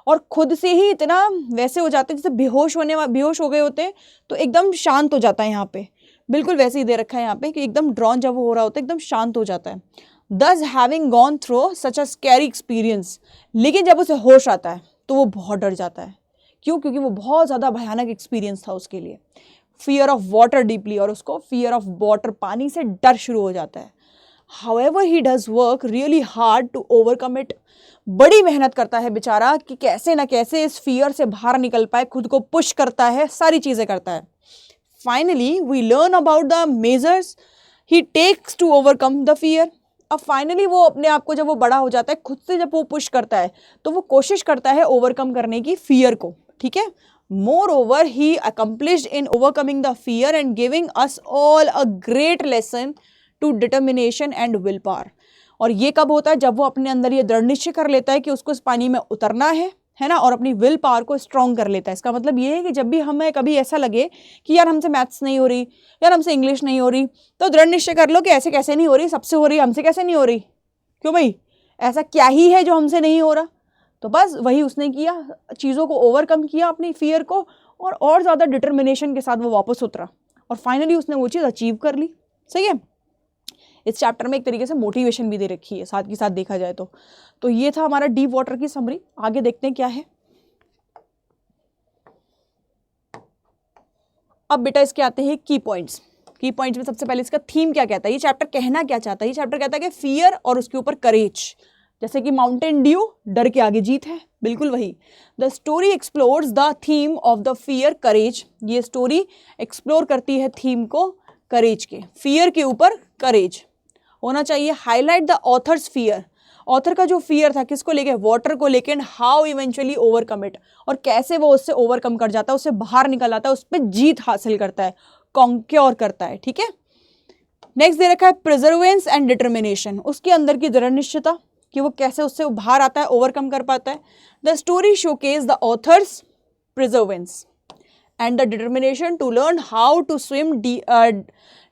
और खुद से ही इतना वैसे हो जाते हैं जैसे बेहोश हो गए होते हैं, तो एकदम शांत हो जाता है। यहाँ पे बिल्कुल वैसे ही दे रखा है यहाँ पे कि एकदम ड्रॉन जब वो हो रहा होता है एकदम शांत हो जाता है। Thus having gone through such a scary experience, लेकिन जब उसे होश आता है तो वो बहुत डर जाता है। क्यों? क्योंकि वो बहुत ज़्यादा भयानक एक्सपीरियंस था उसके लिए। फियर ऑफ वाटर डीपली, और उसको फियर ऑफ वाटर, पानी से डर शुरू हो जाता है। However, he does work really hard to overcome it. बड़ी मेहनत करता है बेचारा कि कैसे ना कैसे इस फियर से बाहर निकल पाए, खुद को पुश करता है, सारी चीज़ें करता है। Finally, we learn about the measures he takes to overcome the fear. अब फाइनली वो अपने आप को, जब वो बड़ा हो जाता है, खुद से जब वो पुश करता है, तो वो कोशिश करता है ओवरकम करने की फियर को, ठीक है। Moreover he accomplished in overcoming the fear and giving us all a great lesson to determination and will power. और ये कब होता है? जब वो अपने अंदर ये दृढ़ निश्चय कर लेता है कि उसको इस पानी में उतरना है ना, और अपनी विल पावर को स्ट्रॉन्ग कर लेता है। इसका मतलब ये है कि जब भी हमें कभी ऐसा लगे कि यार हमसे मैथ्स नहीं हो रही, यार हमसे इंग्लिश नहीं हो रही, तो दृढ़ निश्चय कर लो कि ऐसे कैसे नहीं हो रही, सबसे हो रही, हमसे कैसे नहीं हो रही, क्यों भाई, ऐसा क्या ही है जो हमसे नहीं हो रहा। तो बस वही उसने किया, चीज़ों को ओवरकम किया, अपनी फियर को, और ज़्यादा डिटर्मिनेशन के साथ वो वापस उतरा, और फाइनली उसने वो चीज़ अचीव कर ली। सही है। इस चैप्टर में एक तरीके से मोटिवेशन भी दे रखी है साथ के साथ देखा जाए तो ये था हमारा डीप वाटर की समरी। आगे देखते हैं क्या है। अब बेटा इसके आते हैं की पॉइंट्स। की पॉइंट्स में सबसे पहले इसका थीम क्या कहता है, ये चैप्टर कहना क्या चाहता है। ये चैप्टर कहता है कि फियर और उसके ऊपर करेज, जैसे कि माउंटेन ड्यू, डर के आगे जीत है, बिल्कुल वही। The story explores the theme of the fear courage. ये स्टोरी एक्सप्लोर करती है थीम को करेज के, फियर के ऊपर करेज होना चाहिए। Highlight the author's fear, author का जो फियर था किसको लेके, वाटर को लेके, and how eventually overcome it, और कैसे वो उससे ओवरकम कर जाता है, उससे बाहर निकल आता है, उस पर जीत हासिल करता है, कॉन्क्योर करता है। ठीक है। नेक्स्ट दे रखा है प्रिजर्वेंस एंड डिटर्मिनेशन, उसके अंदर की दृढ़ निश्चयता कि वो कैसे उससे बाहर आता है, ओवरकम कर पाता है। The story showcase the author's perseverance and the determination to learn how to swim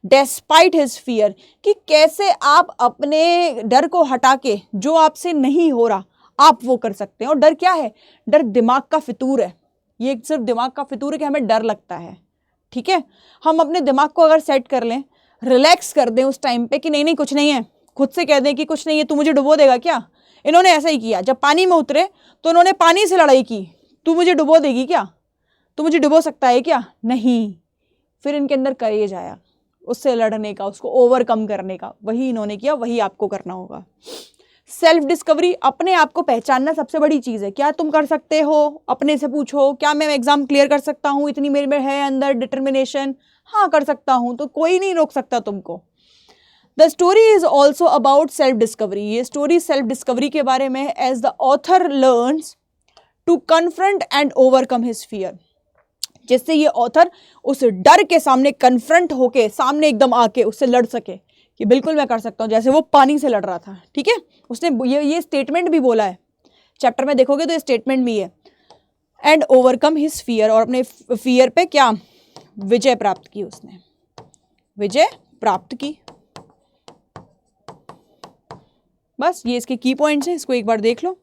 despite his fear, कि कैसे आप अपने डर को हटा के जो आपसे नहीं हो रहा आप वो कर सकते हैं। और डर क्या है? डर दिमाग का फितूर है। ये सिर्फ दिमाग का फितूर है कि हमें डर लगता है। ठीक है। हम अपने दिमाग को अगर सेट कर लें, रिलैक्स कर दें उस टाइम पे कि नहीं नहीं कुछ नहीं है, खुद से कह दें कि कुछ नहीं है, तू मुझे डुबो देगा क्या। इन्होंने ऐसा ही किया, जब पानी में उतरे तो इन्होंने पानी से लड़ाई की, तू मुझे डुबो देगी क्या, तू मुझे डुबो सकता है क्या, नहीं। फिर इनके अंदर करेज आया उससे लड़ने का, उसको ओवरकम करने का। वही इन्होंने किया, वही आपको करना होगा। सेल्फ डिस्कवरी, अपने आप को पहचानना सबसे बड़ी चीज़ है। क्या तुम कर सकते हो, अपने से पूछो, क्या मैं एग्जाम क्लियर कर सकता हूँ, इतनी मेरे में है अंदर डिटर्मिनेशन, हाँ कर सकता हूँ, तो कोई नहीं रोक सकता तुमको। The story is also about self discovery, ये स्टोरी सेल्फ डिस्कवरी के बारे में है। As the author learns to confront and overcome his fear, जिससे ये ऑथर उस डर के सामने कन्फ्रंट होके, सामने एकदम आके उससे लड़ सके कि बिल्कुल मैं कर सकता हूँ, जैसे वो पानी से लड़ रहा था। ठीक है। उसने ये स्टेटमेंट भी बोला है, चैप्टर में देखोगे तो ये स्टेटमेंट भी है। एंड ओवरकम हिज फियर, और अपने फियर पे क्या विजय प्राप्त की, उसने विजय प्राप्त की। बस ये इसके की पॉइंट्स हैं, इसको एक बार देख लो।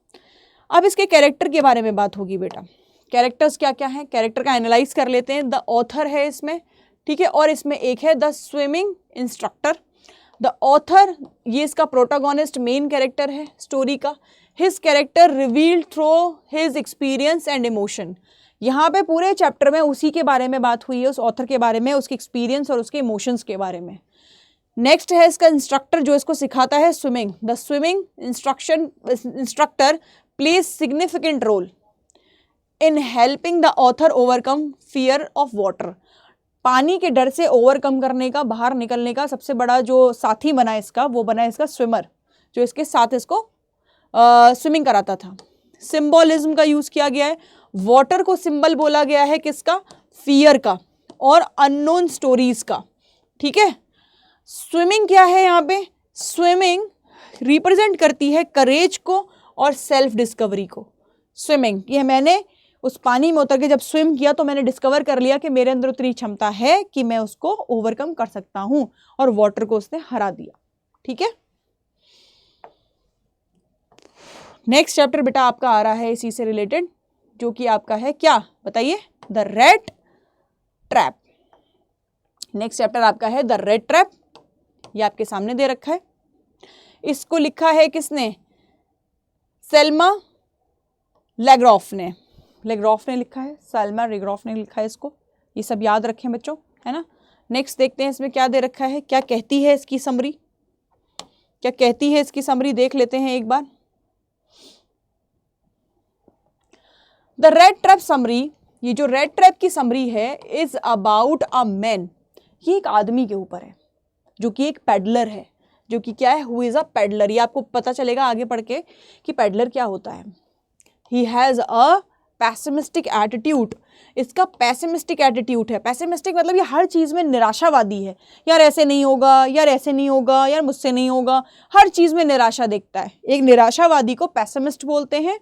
अब इसके कैरेक्टर के बारे में बात होगी बेटा। कैरेक्टर्स क्या क्या है, कैरेक्टर का एनालाइज कर लेते हैं। द ऑथर है इसमें, ठीक है, और इसमें एक है the swimming instructor. The author ये इसका प्रोटागोनिस्ट, मेन कैरेक्टर है स्टोरी का। His character revealed through his experience and emotion, यहाँ पे पूरे चैप्टर में उसी के बारे में बात हुई है, उस ऑथर के बारे में, उसके एक्सपीरियंस और उसके इमोशंस के बारे में। नेक्स्ट है इसका इंस्ट्रक्टर जो इसको सिखाता है swimming. The swimming instructor plays significant role in helping the author overcome fear of water, पानी के डर से ओवरकम करने का, बाहर निकलने का सबसे बड़ा जो साथी बना इसका, वो बना इसका स्विमर, जो इसके साथ इसको स्विमिंग कराता था। सिंबोलिज्म का यूज किया गया है। वाटर को सिंबल बोला गया है किसका? फियर का और अननोन स्टोरीज का। ठीक है। स्विमिंग क्या है यहाँ पे? स्विमिंग रिप्रेजेंट करती है करेज को और सेल्फ डिस्कवरी को। स्विमिंग ये मैंने उस पानी में उतर के जब स्विम किया तो मैंने डिस्कवर कर लिया कि मेरे अंदर उतनी क्षमता है कि मैं उसको ओवरकम कर सकता हूं, और वाटर को उसने हरा दिया। ठीक है। नेक्स्ट चैप्टर बेटा आपका आ रहा है इसी से रिलेटेड, जो कि आपका है क्या बताइए? The rat trap. Next chapter आपका है द रैट ट्रैप। ये आपके सामने दे रखा है। इसको लिखा है किसने? सेल्मा लेग्रॉफ ने। लेग्रॉफ ने लिखा है, सेल्मा लेग्रॉफ ने लिखा है इसको। ये सब याद रखें बच्चों, है ना। नेक्स्ट देखते हैं इसमें क्या दे रखा है, क्या कहती है इसकी समरी, क्या कहती है इसकी समरी देख लेते हैं एक बार। द रेड ट्रैप समरी, ये जो रेड ट्रैप की समरी है, इज अबाउट अ मैन। ये एक आदमी के ऊपर है जो कि एक पेडलर है, जो कि क्या है? Who is a peddler. ये आपको पता चलेगा आगे पढ़ के कि पेडलर क्या होता है। He has a pessimistic attitude. इसका पैसिमिस्टिक एटीट्यूड है। पैसिमिस्टिक मतलब ये हर चीज में निराशावादी है। यार ऐसे नहीं होगा, यार ऐसे नहीं होगा, यार मुझसे नहीं होगा, हर चीज में निराशा देखता है। एक निराशावादी को पैसिमिस्ट बोलते हैं।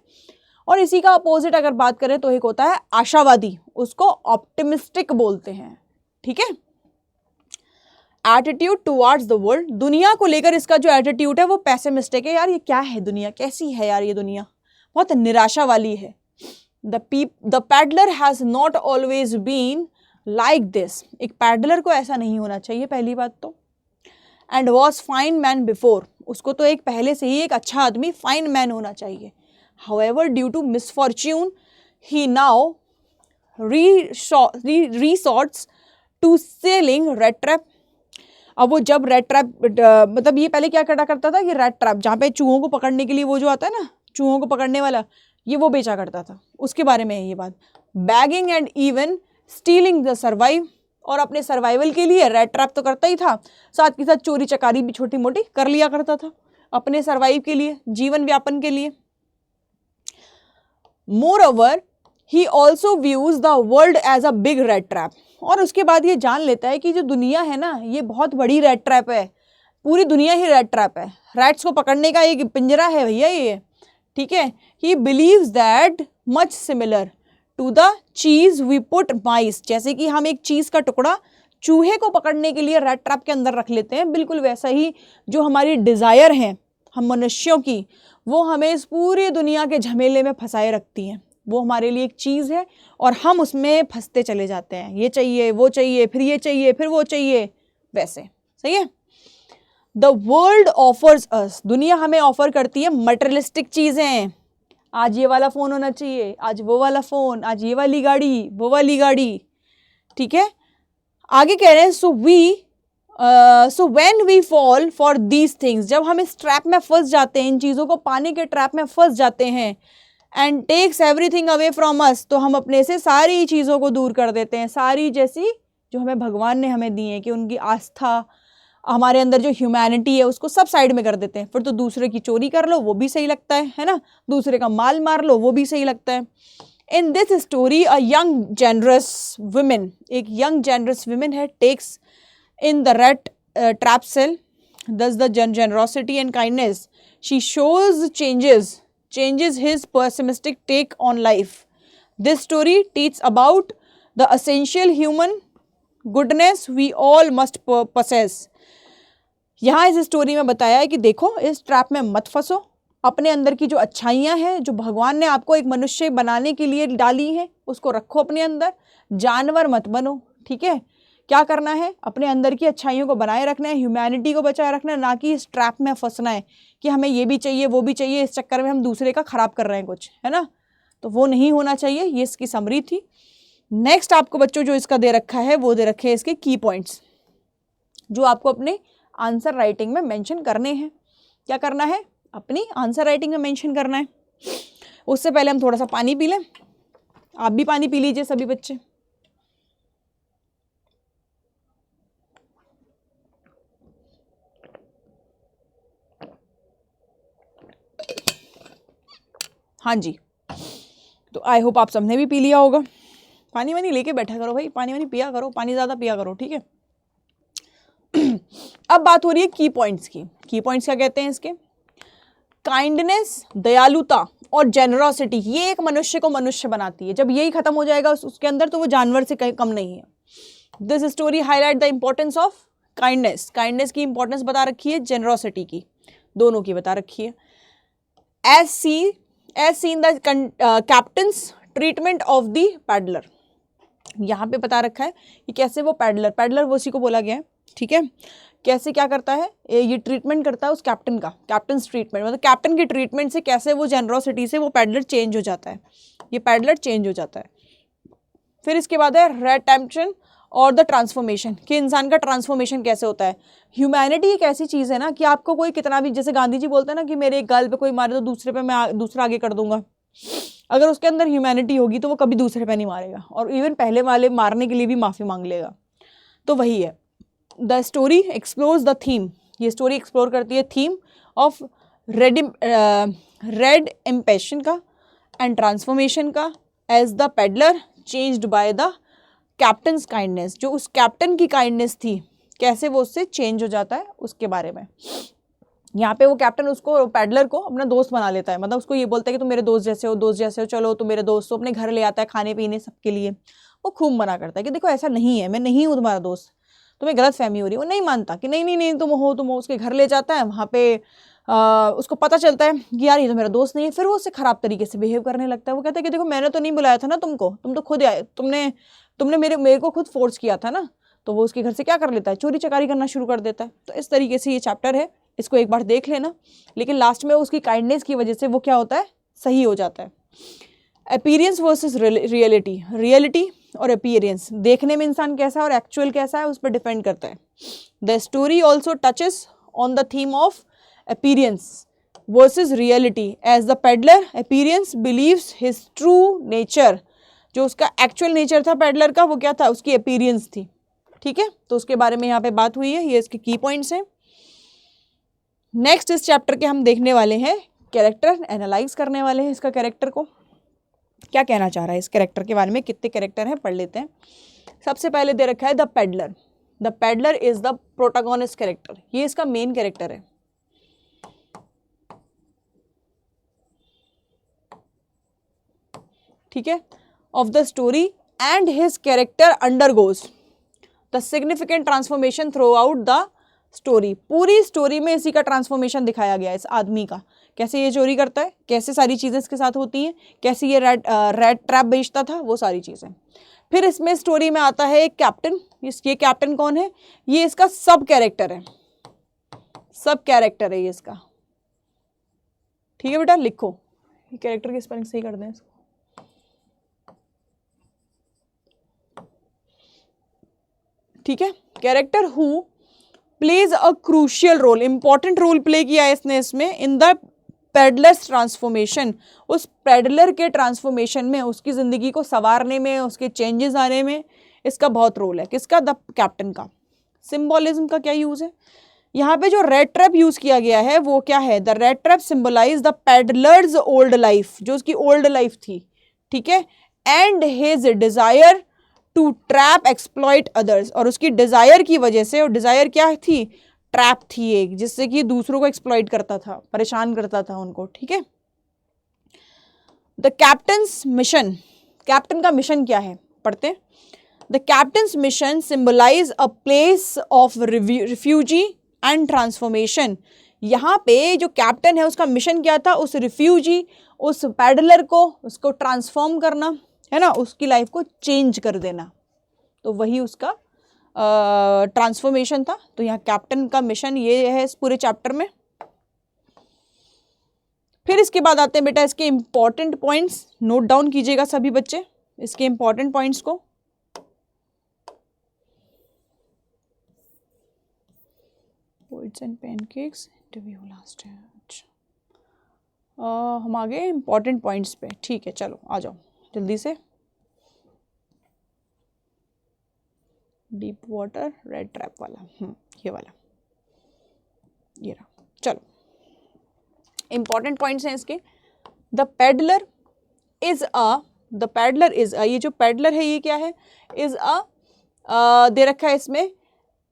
और इसी का अपोजिट अगर बात करें तो एक होता है आशावादी, उसको ऑप्टिमिस्टिक बोलते हैं। ठीक है। एटीट्यूड टुवर्ड्स द वर्ल्ड, दुनिया को लेकर इसका जो एटीट्यूड है वो पैसिमिस्टिक है। यार ये क्या है, दुनिया कैसी है यार, ये दुनिया बहुत निराशा वाली है। The peddler has not always been like this. एक पैडलर को ऐसा नहीं होना चाहिए पहली बात तो। And was fine man before, उसको तो एक पहले से ही एक अच्छा आदमी फाइन मैन होना चाहिए। However due to misfortune he now resorts to selling rat trap. अब वो जब रेड ट्रैप मतलब ये पहले क्या करता था कि रेड ट्रैप जहाँ पे चूहों को पकड़ने के लिए वो जो आता है ना, चूहों को पकड़ने वाला, ये वो बेचा करता था। उसके बारे में है ये बात। Bagging and even stealing the survive, और अपने सर्वाइवल के लिए रेड ट्रैप तो करता ही था, साथ के साथ चोरी चकारी भी छोटी मोटी कर लिया करता था अपने सर्वाइव के लिए, जीवन व्यापन के लिए। Moreover he also views the world as a big rat trap, और उसके बाद ये जान लेता है कि जो दुनिया है ना ये बहुत बड़ी रेड ट्रैप है, पूरी दुनिया ही रेड ट्रैप है, रैट्स को पकड़ने का एक पिंजरा है भैया ये। ठीक है। He believes that much similar to the cheese we put mice, जैसे कि हम एक चीज का टुकड़ा चूहे को पकड़ने के लिए रेड ट्रैप के अंदर रख लेते हैं, बिल्कुल वैसा ही जो हमारी डिजायर है हम मनुष्यों की, वो हमें इस पूरी दुनिया के झमेले में फंसाए रखती हैं। वो हमारे लिए एक चीज है और हम उसमें फंसते चले जाते हैं, ये चाहिए वो चाहिए, फिर ये चाहिए फिर वो चाहिए, वैसे। सही है। द वर्ल्ड ऑफर्स अस, दुनिया हमें ऑफर करती है मटेरियलिस्टिक चीजें। आज ये वाला फोन होना चाहिए, आज वो वाला फोन, आज ये वाली गाड़ी, वो वाली गाड़ी। ठीक है। आगे कह रहे हैं so when we fall for these things, जब हम इस ट्रैप में फंस जाते हैं, इन चीजों को पाने के ट्रैप में फंस जाते हैं, and takes everything away from us, तो हम अपने से सारी चीजों को दूर कर देते हैं, सारी जैसी जो हमें भगवान ने हमें दी है, कि उनकी आस्था, हमारे अंदर जो ह्यूमैनिटी है उसको सब साइड में कर देते हैं। फिर तो दूसरे की चोरी कर लो वो भी सही लगता है ना, दूसरे का माल मार लो वो भी सही लगता है। In this story a young generous women, एक यंग जेनरस वुमेन है, takes in the rat trap sell, thus the generosity and kindness she shows changes his pessimistic take on life. This story teaches about the essential human goodness we all must possess. यहाँ इस story में बताया है कि देखो इस trap में मत फंसो, अपने अंदर की जो अच्छाइयाँ हैं जो भगवान ने आपको एक मनुष्य बनाने के लिए डाली हैं उसको रखो अपने अंदर, जानवर मत बनो। ठीक है। क्या करना है, अपने अंदर की अच्छाइयों को बनाए रखना है, ह्यूमैनिटी को बचाए रखना है, ना कि इस ट्रैप में फंसना है कि हमें ये भी चाहिए वो भी चाहिए, इस चक्कर में हम दूसरे का खराब कर रहे हैं कुछ, है ना। तो वो नहीं होना चाहिए। ये इसकी समरी थी। नेक्स्ट आपको बच्चों जो इसका दे रखा है वो दे रखे हैं इसके की पॉइंट्स, जो आपको अपने आंसर राइटिंग में मेंशन करने हैं। क्या करना है, अपनी आंसर राइटिंग में मेंशन करना है। उससे पहले हम थोड़ा सा पानी पी लें। आप भी पानी पी लीजिए सभी बच्चे। हाँ जी, तो आई होप आप सबने भी पी लिया होगा। पानी वानी लेके बैठा करो भाई, पानी वानी पिया करो, पानी ज़्यादा पिया करो, ठीक है। अब बात हो रही है की पॉइंट्स की। की पॉइंट्स क्या कहते हैं इसके? काइंडनेस, दयालुता और जेनरोसिटी, ये एक मनुष्य को मनुष्य बनाती है। जब यही खत्म हो जाएगा उसके अंदर, तो वो जानवर से कहीं कम नहीं है। This story highlight the importance of kindness, kindness की इंपॉर्टेंस बता रखी है, जेनरोसिटी की, दोनों की बता रखी है। As seen the captain's treatment of the peddler, यहाँ पे बता रखा है कि कैसे वो पैडलर वो उसी को बोला गया है, ठीक है, कैसे क्या करता है ये ट्रीटमेंट करता है उस कैप्टन का, कैप्टन्स ट्रीटमेंट, मतलब कैप्टन की ट्रीटमेंट से कैसे वो जेनरोसिटी से वो पैडलर चेंज हो जाता है, ये पैडलर चेंज हो जाता है। फिर इसके बाद है रेडेम्पशन और द ट्रांसफॉर्मेशन, कि इंसान का ट्रांसफॉर्मेशन कैसे होता है। ह्यूमैनिटी एक ऐसी चीज़ है ना कि आपको कोई कितना भी, जैसे गांधी जी बोलते हैं ना कि मेरे एक गाल पे कोई मारे तो दूसरे पे मैं दूसरा आगे कर दूंगा। अगर उसके अंदर ह्यूमैनिटी होगी तो वो कभी दूसरे पे नहीं मारेगा, और इवन पहले वाले मारने के लिए भी माफ़ी मांग लेगा। तो वही है, the story explores the theme, ये स्टोरी एक्सप्लोर करती है थीम ऑफ रेडेम्पशन का एंड ट्रांसफॉर्मेशन का, as the peddler changed by the captain's kindness, जो उस कैप्टन की काइंडनेस थी कैसे वो उससे चेंज हो जाता है उसके बारे में। यहाँ पे वो कैप्टन उसको, पैडलर को अपना दोस्त बना लेता है, मतलब उसको ये बोलता है कि तुम मेरे दोस्त जैसे हो, दोस्त जैसे हो, चलो तुम मेरे दोस्त हो, अपने घर ले आता है खाने पीने सबके लिए। वो खूब मना करता है कि देखो ऐसा नहीं है, मैं नहीं हूँ तुम्हारा दोस्त, तुम्हें गलत फहमी हो रही है। वो नहीं मानता कि नहीं नहीं नहीं तुम हो। उसके घर ले जाता है, वहाँ पे उसको पता चलता है कि यार ये तो मेरा दोस्त नहीं है। फिर वो उससे खराब तरीके से बिहेव करने लगता है। वो कहता है कि देखो मैंने तो नहीं बुलाया था ना तुमको, तुम तो खुद आए, तुमने मेरे को खुद फोर्स किया था ना। तो वो उसके घर से क्या कर लेता है, चोरी चकारी करना शुरू कर देता है। तो इस तरीके से ये चैप्टर है, इसको एक बार देख लेना, लेकिन लास्ट में उसकी काइंडनेस की वजह से वो क्या होता है, सही हो जाता है। अपीयरेंस वर्सेस रियलिटी, रियलिटी और अपीयरेंस, देखने में इंसान कैसा है और एक्चुअल कैसा है उस पर डिपेंड करता है। The story also touches on the theme of appearance versus reality, as the peddler appearance believes his true nature, जो उसका एक्चुअल नेचर था पेडलर का, वो क्या था, उसकी अपीयरेंस थी, ठीक है। तो उसके बारे में यहाँ पे बात हुई है, ये इसके की पॉइंट्स हैं। नेक्स्ट इस चैप्टर के हम देखने वाले हैं कैरेक्टर, एनालाइज करने वाले हैं इसका कैरेक्टर को, क्या कहना चाह रहा है इस कैरेक्टर के बारे में, कितने कैरेक्टर हैं पढ़ लेते हैं। सबसे पहले दे रखा है the peddler. The peddler is the protagonist character, ये इसका मेन कैरेक्टर है, ठीक है, of the story, and his character undergoes the significant transformation through out the story. पूरी स्टोरी में इसी का ट्रांसफॉर्मेशन दिखाया गया है, इस आदमी का, कैसे ये चोरी करता है, कैसे सारी चीज़ें इसके साथ होती हैं, कैसे ये रेड ट्रैप बेचता था, वो सारी चीज़ें। फिर इसमें स्टोरी में आता है एक कैप्टन। ये कैप्टन कौन है, ये इसका सब कैरेक्टर है, सब कैरेक्टर है ये इसका, ठीक है बेटा, लिखो ये कैरेक्टर की स्पेलिंग सही कर दें इसको। ठीक है, character who plays a crucial role, important role play किया है इसने इसमें, इन द पेडलर्स ट्रांसफॉर्मेशन, उस पेडलर के ट्रांसफॉर्मेशन में, उसकी ज़िंदगी को संवारने में, उसके चेंजेस आने में इसका बहुत रोल है। किसका, द कैप्टन का। सिंबॉलिज्म का क्या यूज़ है यहाँ पे, जो रेड ट्रैप यूज़ किया गया है वो क्या है, the rat trap symbolise the peddler's old life, जो उसकी ओल्ड लाइफ थी, ठीक है, and his desire to trap exploit others, और उसकी डिज़ायर की वजह से, और डिज़ायर क्या थी, ट्रैप थी एक, जिससे कि दूसरों को एक्सप्लॉइट करता था, परेशान करता था उनको, ठीक है। द कैप्टन्स मिशन, कैप्टन का मिशन क्या है पढ़ते हैं। The captain's mission symbolise a place of refugee and transformation. यहाँ पे जो कैप्टन है उसका मिशन क्या था, उस रिफ्यूजी, उस पैडलर को, उसको ट्रांसफॉर्म करना है ना, उसकी लाइफ को चेंज कर देना, तो वही उसका ट्रांसफॉर्मेशन था। तो यहाँ कैप्टन का मिशन ये है इस पूरे चैप्टर में। फिर इसके बाद आते हैं बेटा इसके इंपॉर्टेंट पॉइंट्स, नोट डाउन कीजिएगा सभी बच्चे इसके इंपॉर्टेंट पॉइंट्स को। Poets and pancakes interview last है, अच्छा हम आ गए इंपॉर्टेंट पॉइंट्स पे, ठीक है, चलो आ जाओ जल्दी से। डीप वाटर रेड ट्रैप वाला, ये वाला, ये रहा, चलो इंपॉर्टेंट पॉइंट्स हैं इसके। द पेडलर इज अ, ये जो पेडलर है ये क्या है, इज अ दे रखा है इसमें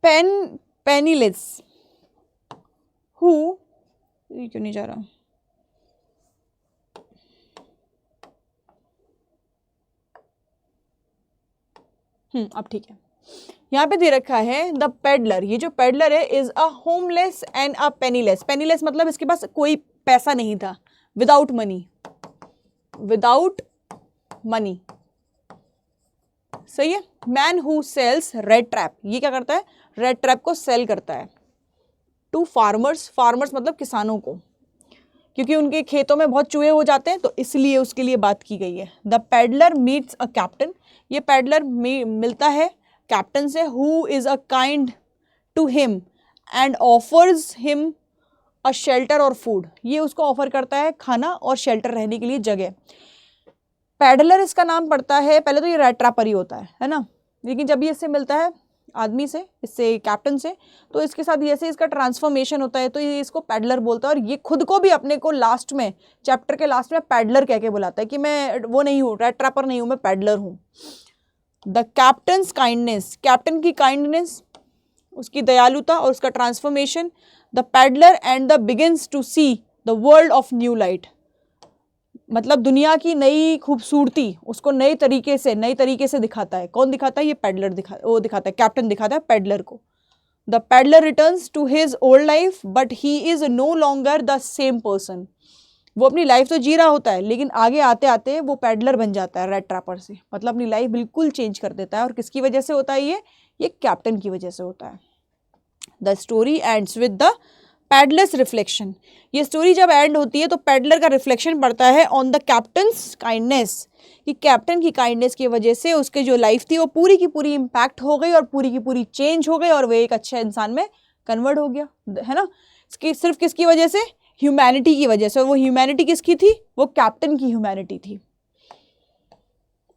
पेनीलेस हु, ये क्यों नहीं जा रहा, अब ठीक है, यहाँ पे दे रखा है द पेडलर, ये जो पेडलर है is a homeless and a penniless, penniless मतलब इसके पास कोई पैसा नहीं था, विदाउट मनी, सही है। Man who cells red trap, ये क्या करता है, रेड ट्रैप को सेल करता है टू फार्मर्स मतलब किसानों को, क्योंकि उनके खेतों में बहुत चूहे हो जाते हैं, तो इसलिए उसके लिए बात की गई है। The peddler meets a captain, ये पेडलर मिलता है कैप्टन से, who is a kind to him and offers him a shelter और फूड, ये उसको ऑफर करता है खाना और शेल्टर, रहने के लिए जगह। पेडलर इसका नाम पड़ता है, पहले तो ये रेड ट्रैपर ही होता है ना, लेकिन जब ये इससे मिलता है आदमी से, इससे कैप्टन से, तो इसके साथ जैसे इसका ट्रांसफॉर्मेशन होता है तो ये इसको पेडलर बोलता है, और ये खुद को भी अपने को लास्ट में, चैप्टर के लास्ट में पेडलर कह के बुलाता है कि मैं वो नहीं हूँ, रेड ट्रैपर नहीं हूँ, मैं पेडलर हूँ। द कैप्टन्स काइंडनेस, कैप्टन की काइंडनेस, उसकी दयालुता और उसका transformation. The peddler and the begins to see the world of new light, मतलब दुनिया की नई खूबसूरती उसको नए तरीके से दिखाता है। कौन दिखाता है, ये पेडलर दिखाता है, कैप्टन दिखाता है पेडलर को। The peddler returns to his old life but he is no longer the same person, वो अपनी लाइफ तो जी रहा होता है, लेकिन आगे आते आते वो पेडलर बन जाता है रेड ट्रैपर से, मतलब अपनी लाइफ बिल्कुल चेंज कर देता है। और किसकी वजह से होता है ये कैप्टन की वजह से होता है। The story ends with the peddlers reflection, ये स्टोरी जब एंड होती है तो पैडलर का रिफ्लेक्शन पड़ता है ऑन द कैप्टन्स काइंडनेस, कि कैप्टन की काइंडनेस की वजह से उसके जो लाइफ थी वो पूरी की पूरी इम्पैक्ट हो गई और पूरी की पूरी चेंज हो गई, और वो एक अच्छे इंसान में कन्वर्ट हो गया, है ना। सिर्फ किसकी वजह से, ह्यूमैनिटी की वजह से, और वो ह्यूमैनिटी किसकी थी, वो कैप्टन की ह्यूमैनिटी थी।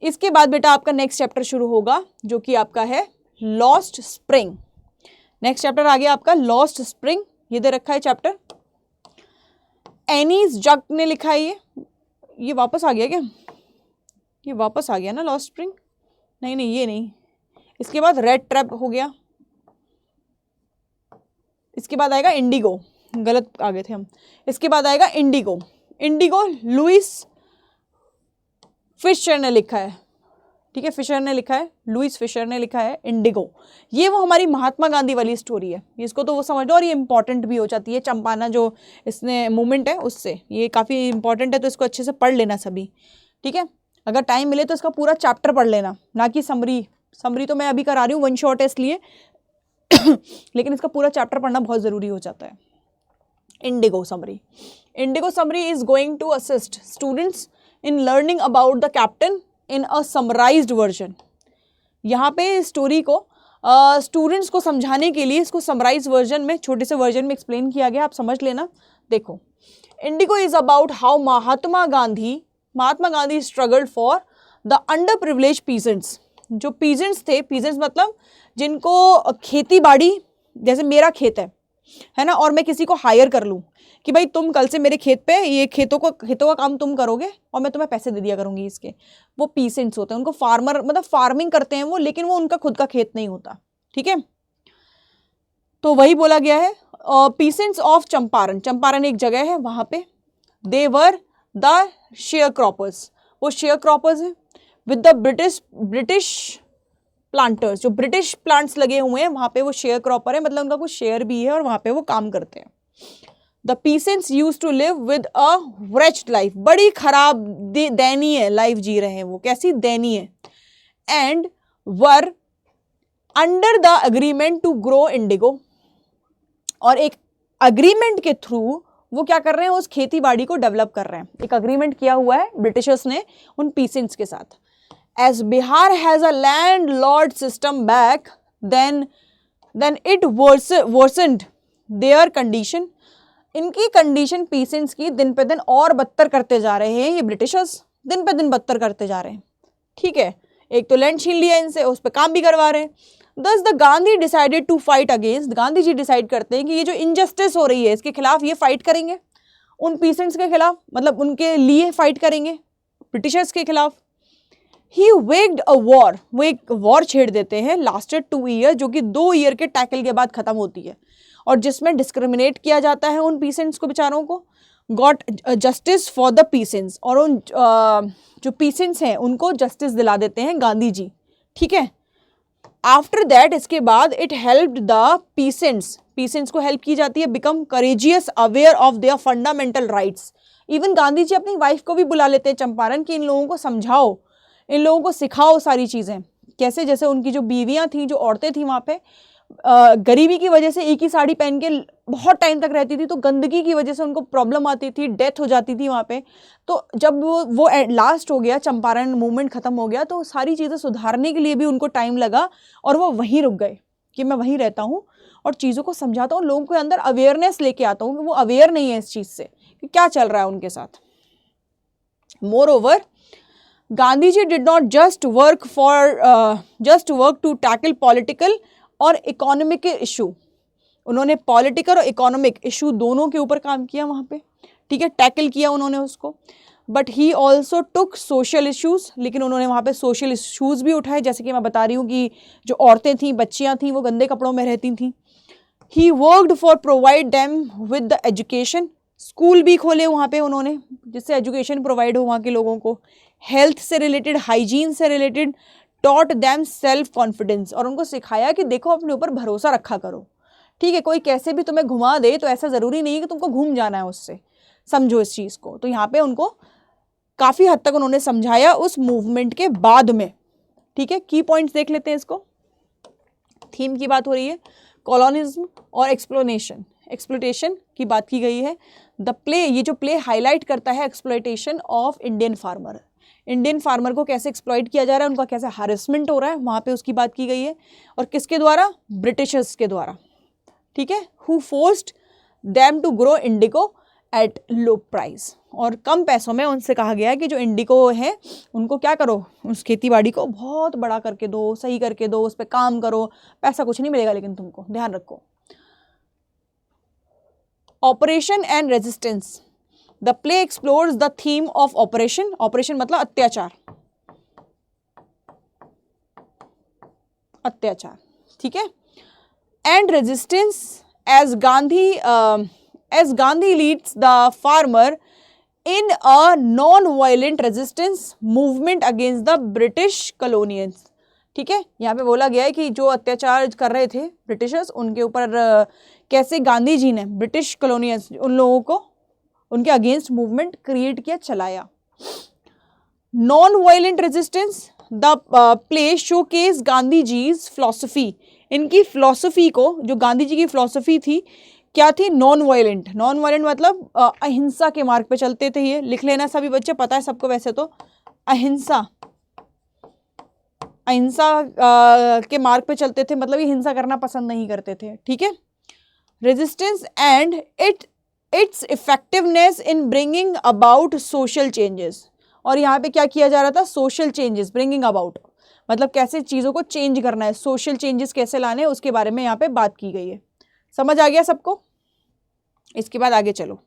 इसके बाद बेटा आपका नेक्स्ट चैप्टर शुरू होगा जो कि आपका है लॉस्ट स्प्रिंग। नेक्स्ट चैप्टर आ गया आपका लॉस्ट स्प्रिंग, ये दे रखा है चैप्टर, एनीज जग ने लिखा है। ये वापस आ गया क्या, ये वापस आ गया ना लॉस्ट स्प्रिंग, नहीं ये नहीं। इसके बाद रेड ट्रैप हो गया, इसके बाद आएगा इंडिगो, गलत आ गए थे हम। इसके बाद आएगा इंडिगो, लुइस फिशर ने लिखा है, ठीक है, फिशर ने लिखा है, लुइस फिशर ने लिखा है इंडिगो। ये वो हमारी महात्मा गांधी वाली स्टोरी है, इसको तो वो समझ लो, और ये इंपॉर्टेंट भी हो जाती है, चंपाना जो इसने मूवमेंट है उससे, ये काफ़ी इंपॉर्टेंट है, तो इसको अच्छे से पढ़ लेना सभी, ठीक है। अगर टाइम मिले तो इसका पूरा चैप्टर पढ़ लेना, ना कि समरी तो मैं अभी करा रही हूँ वन शॉट है इसलिए लेकिन इसका पूरा चैप्टर पढ़ना बहुत ज़रूरी हो जाता है। Indigo summary is going to assist students in learning about the captain in a summarised version. यहाँ पे स्टोरी को स्टूडेंट्स को समझाने के लिए इसको समराइज वर्जन में, छोटे से वर्जन में एक्सप्लेन किया गया, आप समझ लेना। देखो, Indigo is about how Mahatma Gandhi struggled for the under privilege peasants. जो पीजेंट्स थे, पीजेंट्स मतलब जिनको खेती बाड़ी, जैसे मेरा खेत है ना, और मैं किसी को हायर कर लूँ कि भाई तुम कल से मेरे खेत पे ये खेतों का काम तुम करोगे और मैं तुम्हें पैसे दे दिया करूंगी इसके, वो पीसेंट्स होते हैं। उनको फार्मर मतलब फार्मिंग करते हैं वो, लेकिन वो उनका खुद का खेत नहीं होता, ठीक है। तो वही बोला गया है। पीसेंट्स ऑफ चंपारण एक जगह है, वहां पे दे वर द शेयर क्रॉपर्स, वो शेयर क्रॉपर्स हैं विद द ब्रिटिश प्लांटर्स, जो ब्रिटिश प्लांट्स लगे हुए हैं वहां पे वो शेयर क्रॉपर है, मतलब उनका कुछ शेयर भी है और वहां पे वो काम करते हैं। The peasants use to live with a wretched life, बड़ी खराब दयनीय लाइफ जी रहे हैं वो, कैसी दयनीय। And were under the agreement to grow indigo, और एक अग्रीमेंट के थ्रू वो क्या कर रहे हैं, उस खेती बाड़ी को डेवलप कर रहे हैं। एक अग्रीमेंट किया हुआ है ब्रिटिशर्स ने उन पीसेंट्स के साथ। As Bihar has a landlord system back then it worsened their condition. इनकी कंडीशन पीसेंट्स की दिन पे दिन और बदतर करते जा रहे हैं ये ब्रिटिशर्स, दिन पे दिन बदतर करते जा रहे हैं, ठीक है। एक तो लैंड छीन लिया इनसे, उस पर काम भी करवा रहे हैं। Thus the Gandhi decided to fight against, Gandhi ji decide करते हैं कि ये जो इनजस्टिस हो रही है इसके खिलाफ ये फाइट करेंगे, उन पीसेंट्स के खिलाफ, मतलब उनके लिए फाइट करेंगे ब्रिटिशर्स के खिलाफ। ही वेग्ड अ वॉर, वो एक वॉर छेड़ देते हैं, लास्टेड 2 ईयर, जो कि 2 ईयर के टैकल के बाद खत्म होती है, और जिसमें डिस्क्रिमिनेट किया जाता है उन पीसेंट्स को, बेचारों को। Got justice for the peasants, और उन जो पीसेंट्स हैं उनको जस्टिस दिला देते हैं गांधी जी, ठीक है। आफ्टर दैट, इसके बाद, it helped the peasants, peasants को हेल्प की जाती है, become courageous, aware of their fundamental rights. Even Gandhi ji अपनी वाइफ को भी बुला लेते हैं चंपारण कि इन लोगों को समझाओ, इन लोगों को सिखाओ सारी चीज़ें। कैसे? जैसे उनकी जो बीवियां थी, जो औरतें थी वहाँ पे, गरीबी की वजह से एक ही साड़ी पहन के बहुत टाइम तक रहती थी, तो गंदगी की वजह से उनको प्रॉब्लम आती थी, डेथ हो जाती थी वहाँ पे। तो जब वो लास्ट हो गया, चंपारण मूवमेंट खत्म हो गया, तो सारी चीज़ें सुधारने के लिए भी उनको टाइम लगा, और वो वहीं रुक गए कि मैं वहीं रहता हूँ और चीज़ों को समझाता हूँ, लोगों के अंदर अवेयरनेस लेके आता हूँ कि वो अवेयर नहीं है इस चीज़ से कि क्या चल रहा है उनके साथ। Moreover, Gandhi ji did not just work to tackle political और इकोनॉमिक इशू, उन्होंने पॉलिटिकल और इकोनॉमिक इशू दोनों के ऊपर काम किया वहाँ पे, ठीक है, टैकल किया उन्होंने उसको। But he also took social issues, लेकिन उन्होंने वहाँ पे सोशल इश्यूज भी उठाए, जैसे कि मैं बता रही हूँ कि जो औरतें थीं, बच्चियाँ थीं, वो गंदे कपड़ों में रहती थीं। He worked for provide them with the education, school भी खोले वहाँ पे उन्होंने, जिससे एजुकेशन प्रोवाइड हो वहाँ के लोगों को। हेल्थ से रिलेटेड, हाइजीन से related, taught them self confidence, और उनको सिखाया कि देखो अपने ऊपर भरोसा रखा करो, ठीक है, कोई कैसे भी तुम्हें घुमा दे तो ऐसा ज़रूरी नहीं है कि तुमको घूम जाना है उससे, समझो इस चीज़ को। तो यहाँ पे उनको काफ़ी हद तक उन्होंने समझाया उस मूवमेंट के बाद में, ठीक है। की पॉइंट्स देख लेते हैं इसको। थीम की बात हो रही है, कॉलोनिज्म और एक्सप्लोइटेशन की बात की गई है। द प्ले, ये जो प्ले हाईलाइट करता है exploitation of Indian farmer, Indian farmer को कैसे एक्सप्लॉइट किया जा रहा है, उनका कैसे हैरेसमेंट हो रहा है, वहाँ पे उसकी बात की गई है। और किसके द्वारा? ब्रिटिशर्स के द्वारा, ठीक है। Who forced them to grow indigo at low price, और कम पैसों में उनसे कहा गया है कि जो इंडिको है उनको क्या करो, उस खेती बाड़ी को बहुत बड़ा करके दो, सही करके दो, उस पर काम करो, पैसा कुछ नहीं मिलेगा लेकिन तुमको, ध्यान रखो। Oppression and resistance, the play explores the theme of oppression, oppression मतलब अत्याचार, अत्याचार, ठीक है, and resistance as Gandhi leads the farmer in a non-violent resistance movement against the British colonials, ठीक है। यहाँ पे बोला गया है कि जो अत्याचार कर रहे थे ब्रिटिशर्स, उनके ऊपर कैसे गांधी जी ने ब्रिटिश कॉलोनियल्स, उन लोगों को, उनके अगेंस्ट मूवमेंट क्रिएट किया, चलाया। Non violent resistance, the play showcase Gandhi जीज फिलॉसफी, इनकी फिलॉसफी को, जो गांधी जी की फिलॉसफी थी क्या थी? Non violent. नॉन वायलेंट मतलब अहिंसा के मार्ग पे चलते थे ये, लिख लेना सभी बच्चे, पता है सबको वैसे तो, अहिंसा, अहिंसा के मार्ग पे चलते थे, मतलब ये हिंसा करना पसंद नहीं करते थे, ठीक है। Resistance and it's effectiveness in bringing about social changes, और यहाँ पे क्या किया जा रहा था? सोशल चेंजेस, ब्रिंगिंग अबाउट मतलब कैसे चीज़ों को चेंज करना है, सोशल चेंजेस कैसे लाने हैं, उसके बारे में यहाँ पे बात की गई है। समझ आ गया सबको? इसके बाद आगे चलो।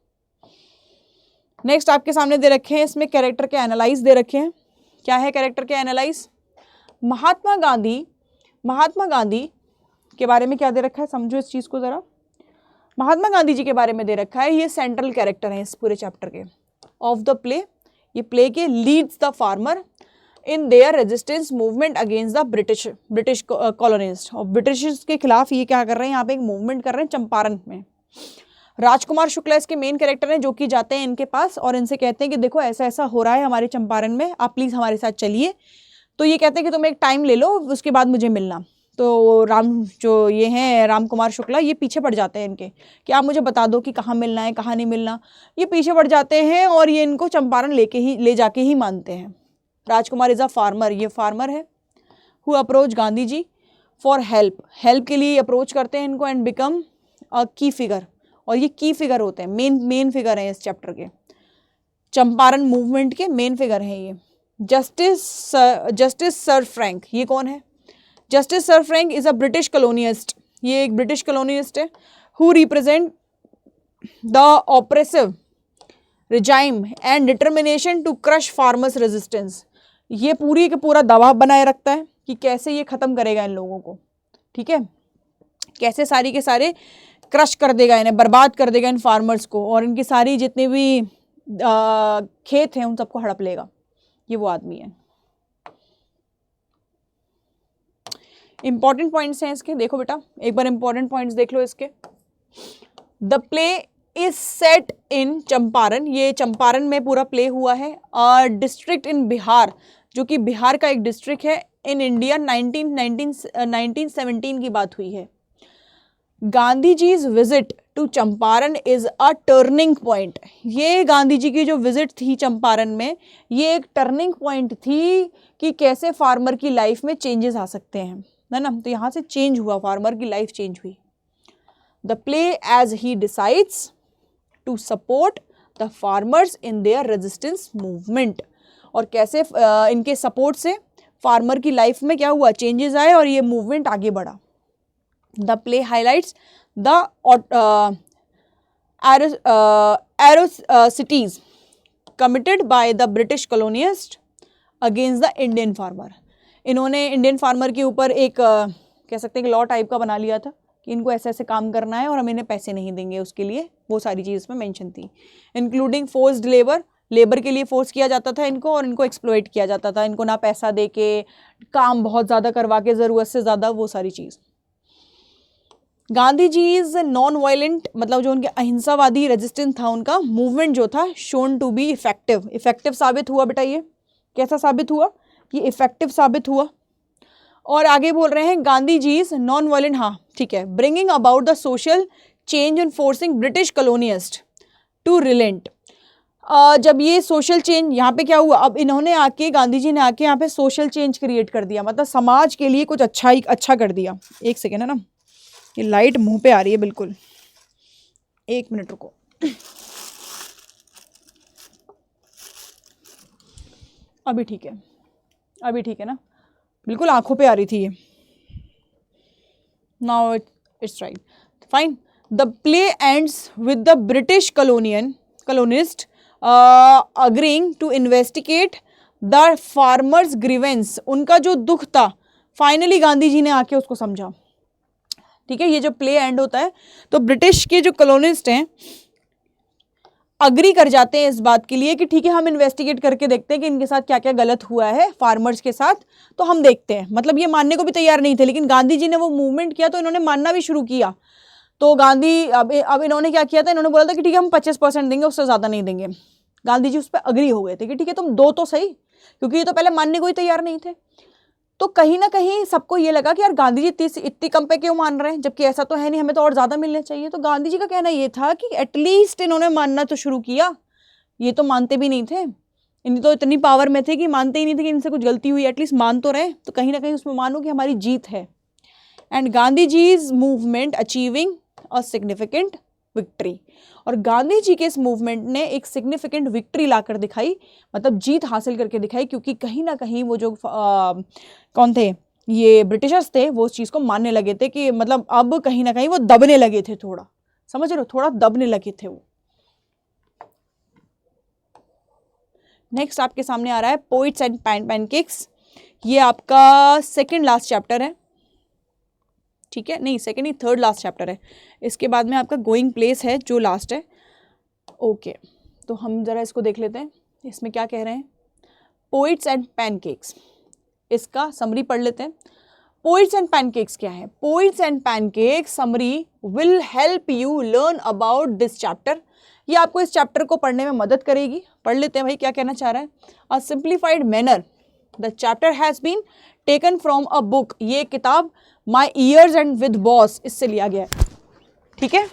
नेक्स्ट आपके सामने दे रखे हैं, इसमें कैरेक्टर के एनालाइज दे रखे हैं। क्या है कैरेक्टर के एनालाइज? महात्मा गांधी के बारे में क्या दे रखा है, समझो इस चीज़ को ज़रा। महात्मा गांधी जी के बारे में दे रखा है, ये सेंट्रल कैरेक्टर है इस पूरे चैप्टर के, ऑफ द प्ले, ये प्ले के Leeds the farmer in their resistance movement against the British colonist, और ब्रिटिश के खिलाफ ये क्या कर रहे हैं, यहाँ पे एक मूवमेंट कर रहे हैं चंपारण में। राजकुमार शुक्ला इसके मेन कैरेक्टर हैं, जो कि जाते हैं इनके पास और इनसे कहते हैं कि देखो ऐसा ऐसा हो रहा है हमारे चंपारण में, आप प्लीज़ हमारे साथ चलिए। तो ये कहते हैं कि तुम एक टाइम ले लो, उसके बाद मुझे मिलना। तो जो ये हैं राम कुमार शुक्ला, ये पीछे पड़ जाते हैं इनके कि आप मुझे बता दो कि कहाँ मिलना है, कहाँ नहीं मिलना। ये पीछे पड़ जाते हैं और ये इनको चंपारण ले जाके ही मानते हैं। राजकुमार इज़ अ फार्मर, ये फार्मर है, who approach Gandhi ji for help के लिए अप्रोच करते हैं इनको, एंड बिकम अ की फिगर, और ये की फिगर होते हैं, मेन फिगर हैं इस चैप्टर के, चंपारण मूवमेंट के मेन फिगर हैं ये। जस्टिस सर फ्रैंक, ये कौन है? Justice sir Frank is a British colonialist, ये एक ब्रिटिश कॉलोनियस्ट है, who represent the oppressive regime and determination to crush farmers resistance। ये पूरी का पूरा दबाव बनाए रखता है कि कैसे ये खत्म करेगा इन लोगों को, ठीक है, कैसे सारी के सारे क्रश कर देगा, इन्हें बर्बाद कर देगा इन फार्मर्स को, और इनकी सारी जितने भी खेत हैं उन सबको हड़प लेगा। ये वो आदमी है। इंपॉर्टेंट पॉइंट्स हैं इसके, देखो बेटा एक बार इंपॉर्टेंट पॉइंट्स देख लो इसके। द प्ले इज सेट इन चंपारण, ये चंपारण में पूरा प्ले हुआ है। डिस्ट्रिक्ट इन बिहार, जो कि बिहार का एक डिस्ट्रिक्ट है। इन इंडिया 1917 की बात हुई है। गांधी जीज visit to Champaran is a turning point, ये गांधी जी की जो विजिट थी चंपारण में, ये एक टर्निंग पॉइंट थी कि कैसे फार्मर की लाइफ में चेंजेस आ सकते हैं, है ना। तो यहाँ से चेंज हुआ, फार्मर की लाइफ चेंज हुई। The play as he decides to support the farmers in their resistance movement, और कैसे इनके सपोर्ट से फार्मर की लाइफ में क्या हुआ, चेंजेस आए और ये मूवमेंट आगे बढ़ा। The play highlights the atrocities committed by the British colonists against the Indian farmer। इन्होंने इंडियन फार्मर के ऊपर एक कह सकते हैं कि लॉ टाइप का बना लिया था कि इनको ऐसे ऐसे काम करना है और हम इन्हें पैसे नहीं देंगे उसके लिए, वो सारी चीज़ इसमें मेंशन थी। इंक्लूडिंग फोर्स्ड लेबर, लेबर के लिए फोर्स किया जाता था इनको, और इनको एक्सप्लॉइट किया जाता था, इनको ना पैसा दे के, काम बहुत ज़्यादा करवा के, ज़रूरत से ज़्यादा, वो सारी चीज़। Gandhi ji is non violent, मतलब जो उनके अहिंसावादी रेजिस्टेंस था उनका मूवमेंट जो था, shown to be effective, effective साबित हुआ बेटा। ये कैसा साबित हुआ, ये इफेक्टिव साबित हुआ। और आगे बोल रहे हैं Gandhi ji is non violent, हाँ ठीक है, bringing about the social change and forcing British colonist to relent. जब ये सोशल चेंज यहाँ पे क्या हुआ, अब इन्होंने आके, गांधी जी ने आके यहाँ पे सोशल चेंज क्रिएट कर दिया, मतलब समाज के लिए कुछ अच्छा कर दिया। एक सेकेंड है ना, ये लाइट मुंह पे आ रही है बिल्कुल, एक मिनट रुको। अभी ठीक है, अभी ठीक है ना, बिल्कुल आंखों पे आ रही थी ये। Now it's right, fine. The play ends with the British colonist agreeing to investigate the farmers grievance. उनका जो दुख था, फाइनली गांधी जी ने आके उसको समझा, ठीक है। ये जो प्ले एंड होता है तो ब्रिटिश के जो कॉलोनिस्ट हैं अग्री कर जाते हैं इस बात के लिए कि ठीक है, हम इन्वेस्टिगेट करके देखते हैं कि इनके साथ क्या क्या गलत हुआ है फार्मर्स के साथ, तो हम देखते हैं। मतलब ये मानने को भी तैयार नहीं थे, लेकिन गांधी जी ने वो मूवमेंट किया तो इन्होंने मानना भी शुरू किया। तो गांधी अब इन्होंने क्या किया था, इन्होंने बोला था कि ठीक है हम 25% देंगे, उससे ज़्यादा नहीं देंगे। गांधी जी उस पर अग्री हो गए थे कि ठीक है तुम दो तो सही, क्योंकि ये तो पहले मानने को ही तैयार नहीं थे। तो कहीं ना कहीं सबको ये लगा कि यार गांधी जी इतनी कम पे क्यों मान रहे हैं, जबकि ऐसा तो है नहीं, हमें तो और ज़्यादा मिलने चाहिए। तो गांधी जी का कहना ये था कि एटलीस्ट इन्होंने मानना तो शुरू किया, ये तो मानते भी नहीं थे, इन्हें तो इतनी पावर में थे कि मानते ही नहीं थे कि इनसे कुछ गलती हुई, एटलीस्ट मान तो रहे, तो कहीं ना कहीं उसमें मानो कि हमारी जीत है। एंड गांधी जीज movement achieving a significant victory, और गांधी जी के इस मूवमेंट ने एक सिग्निफिकेंट विक्ट्री लाकर दिखाई, मतलब जीत हासिल करके दिखाई, क्योंकि कहीं ना कहीं वो जो कौन थे, ये ब्रिटिशर्स थे, वो उस चीज़ को मानने लगे थे कि मतलब अब कहीं ना कहीं वो दबने लगे थे, थोड़ा समझ रहे हो, थोड़ा दबने लगे थे वो। नेक्स्ट आपके सामने आ रहा है पोइट्स एंड पैनकेक्स। ये आपका सेकंड लास्ट चैप्टर है, ठीक है, नहीं सेकंड ही थर्ड लास्ट चैप्टर है। इसके बाद में आपका गोइंग प्लेस है जो लास्ट है। ओके, तो हम ज़रा इसको देख लेते हैं, इसमें क्या कह रहे हैं। पोइट्स एंड पैनकेक्स, इसका समरी पढ़ लेते हैं। पोइट्स एंड पैनकेक्स क्या है। Poets and pancakes summary will help you learn about this chapter. ये आपको इस चैप्टर को पढ़ने में मदद करेगी। पढ़ लेते हैं भाई क्या कहना चाह रहा है। A simplified manner the chapter has been taken from a book. ये किताब my years and with boss, इससे लिया गया है, ठीक है,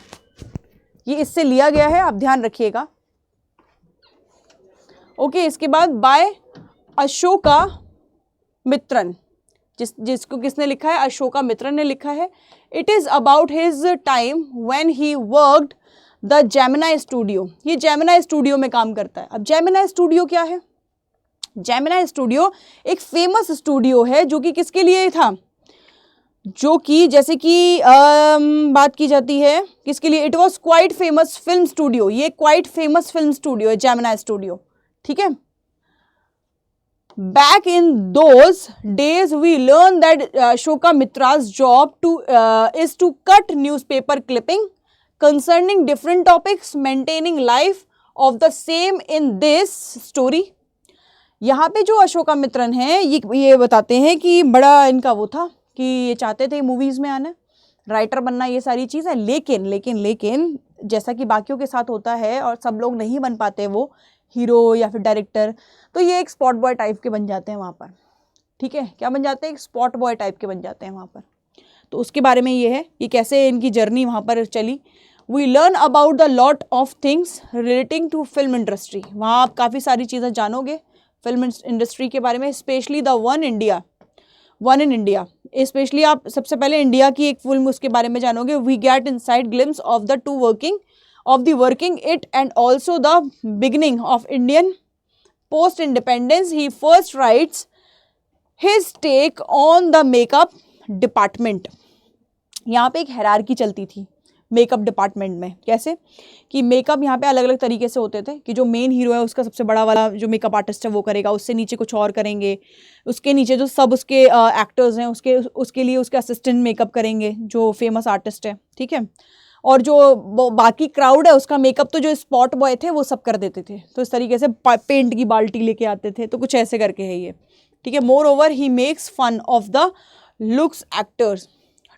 ये इससे लिया गया है, आप ध्यान रखिएगा। ओके, इसके बाद बाय अशोका मित्रन, जिसको किसने लिखा है, अशोका मित्रन ने लिखा है। It is about his time when he worked the Gemini studio. ये जेमिनाई स्टूडियो में काम करता है। अब जेमिनाई स्टूडियो क्या है। जेमिनाई स्टूडियो एक फेमस स्टूडियो है जो कि किसके लिए था, जो कि जैसे कि बात की जाती है किसके लिए, it was quite famous film studio, ये क्वाइट फेमस फिल्म स्टूडियो है जेमिनी स्टूडियो, ठीक है। Back in those days, we learned that Ashoka Mitra's job is to cut newspaper clipping concerning different topics, maintaining life of the same in this story. यहाँ पे जो अशोका मित्रन है ये बताते हैं कि बड़ा इनका वो था कि ये चाहते थे मूवीज में आना, राइटर बनना, ये सारी चीज़ है, लेकिन लेकिन लेकिन जैसा कि बाकियों के साथ होता है और सब लोग नहीं बन पाते वो हीरो या फिर डायरेक्टर, तो ये एक स्पॉट बॉय टाइप के बन जाते हैं वहाँ पर, ठीक है। क्या बन जाते हैं, एक स्पॉट बॉय टाइप के बन जाते हैं वहाँ पर। तो उसके बारे में ये है कि कैसे इनकी जर्नी वहाँ पर चली। We learn about the lot of things relating to film industry, वहाँ आप काफ़ी सारी चीज़ें जानोगे फिल्म इंडस्ट्री के बारे में, specially the one in India, specially आप सबसे पहले इंडिया की एक फिल्म उसके बारे में जानोगे। We get inside glimpse of the working it and also the beginning of Indian post independence. He first writes his take on the makeup department. यहाँ पे एक हायरार्की चलती थी मेकअप डिपार्टमेंट में, कैसे कि मेकअप यहाँ पे अलग अलग तरीके से होते थे कि जो मेन हीरो है उसका सबसे बड़ा वाला जो मेकअप आर्टिस्ट है वो करेगा, उससे नीचे कुछ और करेंगे, उसके नीचे जो सब उसके एक्टर्स हैं उसके लिए उसके असिस्टेंट मेकअप करेंगे जो फेमस आर्टिस्ट है, ठीक है। और जो बाकी क्राउड है उसका मेकअप तो जो स्पॉट बॉय थे वो सब कर देते थे, तो इस तरीके से पेंट की बाल्टी लेके आते थे, तो कुछ ऐसे करके है ये, ठीक है। Moreover he makes fun of the looks actors,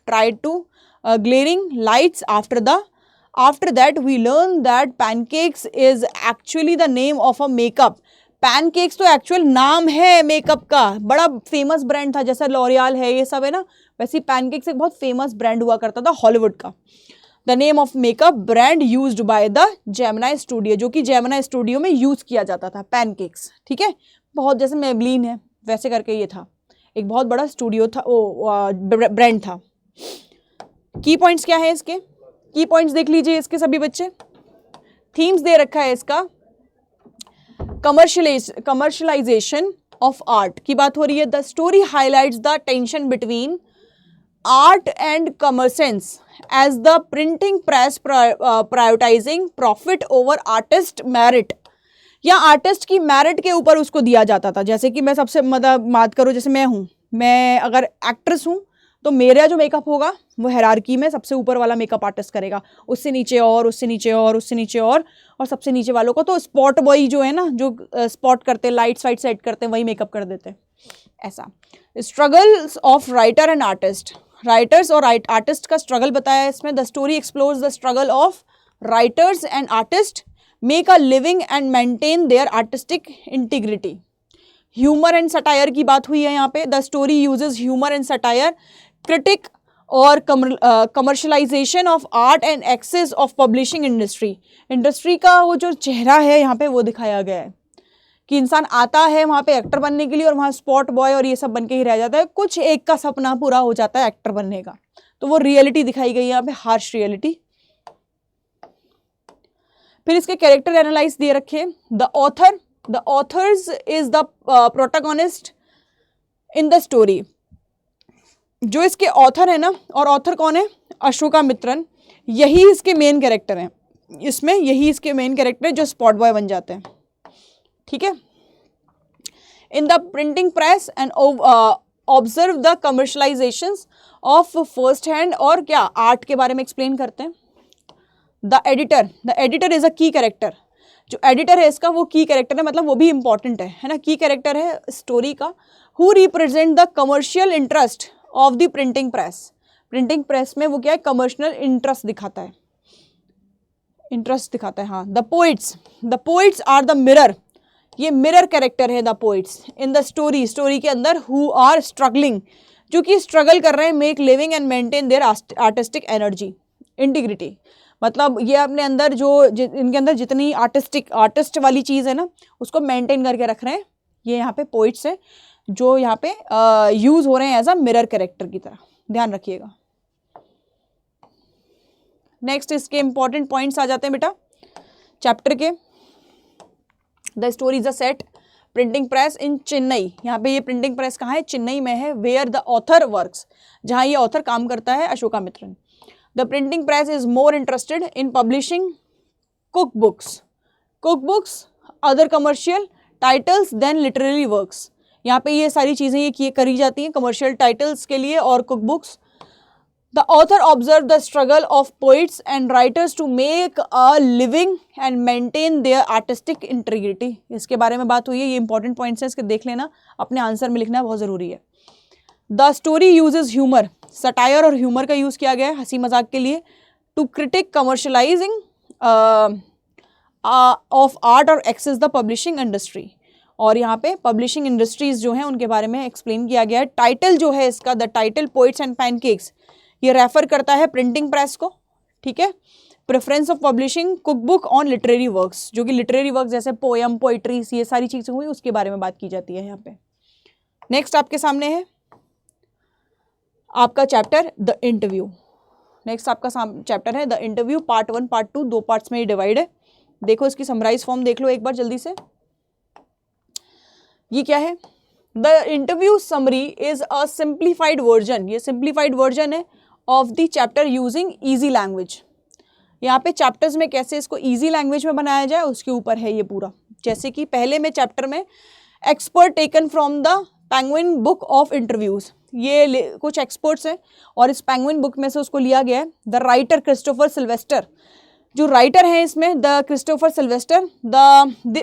try to glaring lights. After that we learn that pancakes is actually the name of a makeup. Pancakes तो एक्चुअल नाम है मेकअप का, बड़ा फेमस ब्रांड था, जैसा L'Oréal है ये सब है ना, वैसे पैनकेक्स एक बहुत फेमस ब्रांड हुआ करता था हॉलीवुड का। The name of makeup brand used by the Gemini studio, जो कि जेमिनी स्टूडियो में यूज किया जाता था पैनकेक्स, ठीक है। बहुत जैसे मेबलिन है वैसे करके ये था, एक बहुत बड़ा स्टूडियो था, ब्रांड था। की पॉइंट्स क्या है इसके, की पॉइंट्स देख लीजिए इसके सभी बच्चे। थीम्स दे रखा है इसका, कमर्शलाइजेशन ऑफ आर्ट की बात हो रही है। The story highlights the tension between art and commerce as the printing press prioritising profit over artist merit, या आर्टिस्ट की मेरिट के ऊपर उसको दिया जाता था। जैसे कि मैं सबसे मतलब बात करूँ, जैसे मैं अगर एक्ट्रेस हूँ तो मेरा जो मेकअप होगा वो हायरार्की में सबसे ऊपर वाला मेकअप आर्टिस्ट करेगा, उससे नीचे और उससे नीचे और उससे नीचे और सबसे नीचे वालों को तो स्पॉट बॉय जो है ना, जो स्पॉट करते, लाइट्स वाइट सेट करते हैं, वही मेकअप कर देते हैं। ऐसा struggles of writer and artist, writers और आर्टिस्ट का स्ट्रगल बताया है इसमें। The story explores the struggle of writers and artist make a living and maintain their artistic integrity. Humour and satire की बात हुई है यहाँ पे। The story uses humour and satire, critic और commercialisation of art and excess of publishing industry का वो जो चेहरा है यहाँ पे वो दिखाया गया है कि इंसान आता है वहाँ पे एक्टर बनने के लिए और वहाँ स्पॉट बॉय और ये सब बन के ही रह जाता है, कुछ एक का सपना पूरा हो जाता है एक्टर बनने का, तो वो रियलिटी दिखाई गई यहाँ पे, हार्श रियलिटी। फिर इसके कैरेक्टर एनालाइज दे रखे। The author's is the protagonist in the story, जो इसके ऑथर है ना, और ऑथर कौन है, अशोका मित्रन, यही इसके मेन कैरेक्टर हैं इसमें, यही इसके मेन कैरेक्टर है जो स्पॉट बॉय बन जाते हैं, ठीक है। In the printing press and observe the commercialisations of first hand, और क्या आर्ट के बारे में एक्सप्लेन करते हैं। द एडिटर इज अ की कैरेक्टर, जो एडिटर है इसका वो की कैरेक्टर है, मतलब वो भी इंपॉर्टेंट है ना, की कैरेक्टर है स्टोरी का। Who represent the commercial interest of the printing press में वो क्या है, कमर्शियल इंटरेस्ट दिखाता है, हाँ। The poets are the mirror, ये मिरर कैरेक्टर है the poets in the story के अंदर, हु आर स्ट्रगलिंग, जो कि स्ट्रगल कर रहे हैं, make living and maintain their artistic energy integrity, मतलब ये अपने अंदर इनके अंदर जितनी आर्टिस्ट वाली चीज़ है ना उसको मेंटेन करके रख रहे हैं, ये यहाँ पे पोइट्स है जो यहाँ पे यूज हो रहे हैं एज अ मिरर कैरेक्टर की तरह, ध्यान रखिएगा। नेक्स्ट इसके इंपॉर्टेंट पॉइंट्स आ जाते हैं बेटा चैप्टर के। The story is a set printing press in Chennai, यहाँ पे ये प्रिंटिंग प्रेस कहाँ है, चेन्नई में है, वेयर द ऑथर वर्क्स, जहाँ ये ऑथर काम करता है, Ashokamitran. The printing press is more interested in publishing cook books other commercial titles than literary works. यहाँ पे ये सारी चीज़ें ये करी जाती हैं कमर्शियल टाइटल्स के लिए और cook books. The author observe the struggle of poets and writers to make a living and maintain their artistic integrity. इसके बारे में बात हुई है, ये इंपॉर्टेंट पॉइंट्स हैं, इसके देख लेना, अपने आंसर में लिखना बहुत ज़रूरी है। The story uses humour, satire और ह्यूमर का यूज़ किया गया है हंसी मजाक के लिए, to critique commercialising of art और एक्सेस द पब्लिशिंग इंडस्ट्री। और यहाँ पे पब्लिशिंग इंडस्ट्रीज जो हैं उनके बारे में एक्सप्लेन किया गया है। टाइटल जो है इसका, the title poets and pancakes, ये रेफर करता है प्रिंटिंग प्रेस को, ठीक है। Preference of publishing cook book on literary works, जो कि लिटरेरी वर्क्स जैसे पोयम, पोइट्रीज, ये सारी चीज़ें हुई, उसके बारे में बात की जाती है यहाँ पे। नेक्स्ट आपके सामने है आपका चैप्टर द इंटरव्यू। नेक्स्ट आपका चैप्टर है the interview, part 1 part 2, 2 parts में ये डिवाइड है। देखो इसकी समराइज फॉर्म देख लो एक बार जल्दी से। ये क्या है, the interview summary is a simplified version, ये सिंप्लीफाइड वर्जन है of the chapter using easy language. यहाँ पे चैप्टर्स में कैसे इसको ईजी लैंग्वेज में बनाया जाए उसके ऊपर है ये पूरा। जैसे कि पहले में चैप्टर में expert taken from the penguin book of interviews, ये कुछ एक्सपर्ट्स हैं और इस पेंगुइन बुक में से उसको लिया गया है। द राइटर क्रिस्टोफर सिल्वेस्टर, जो राइटर हैं इसमें the Christopher Sylvester,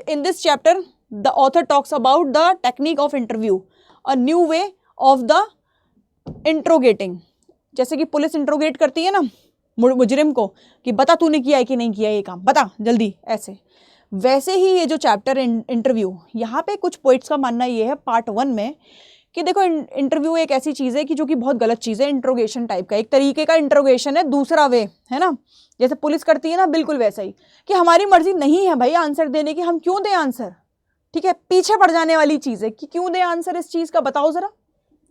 in this chapter the author talks about the technique of interview, a new way of the interrogating. जैसे कि पुलिस इंट्रोगेट करती है ना मुजरिम को कि बता तूने किया है कि नहीं किया ये काम, बता जल्दी, ऐसे वैसे ही ये जो चैप्टर इंटरव्यू, यहाँ पे कुछ पोइट्स का मानना ये है पार्ट 1 में कि देखो इंटरव्यू एक ऐसी चीज़ है कि जो कि बहुत गलत चीज़ है, इंट्रोगेशन टाइप का, एक तरीके का इंट्रोगेशन है, दूसरा वे है ना, जैसे पुलिस करती है ना, बिल्कुल वैसा ही कि हमारी मर्जी नहीं है भाई आंसर देने की, हम क्यों दें आंसर, ठीक है, पीछे पड़ जाने वाली चीज़ है कि क्यों दें आंसर इस चीज़ का, बताओ ज़रा,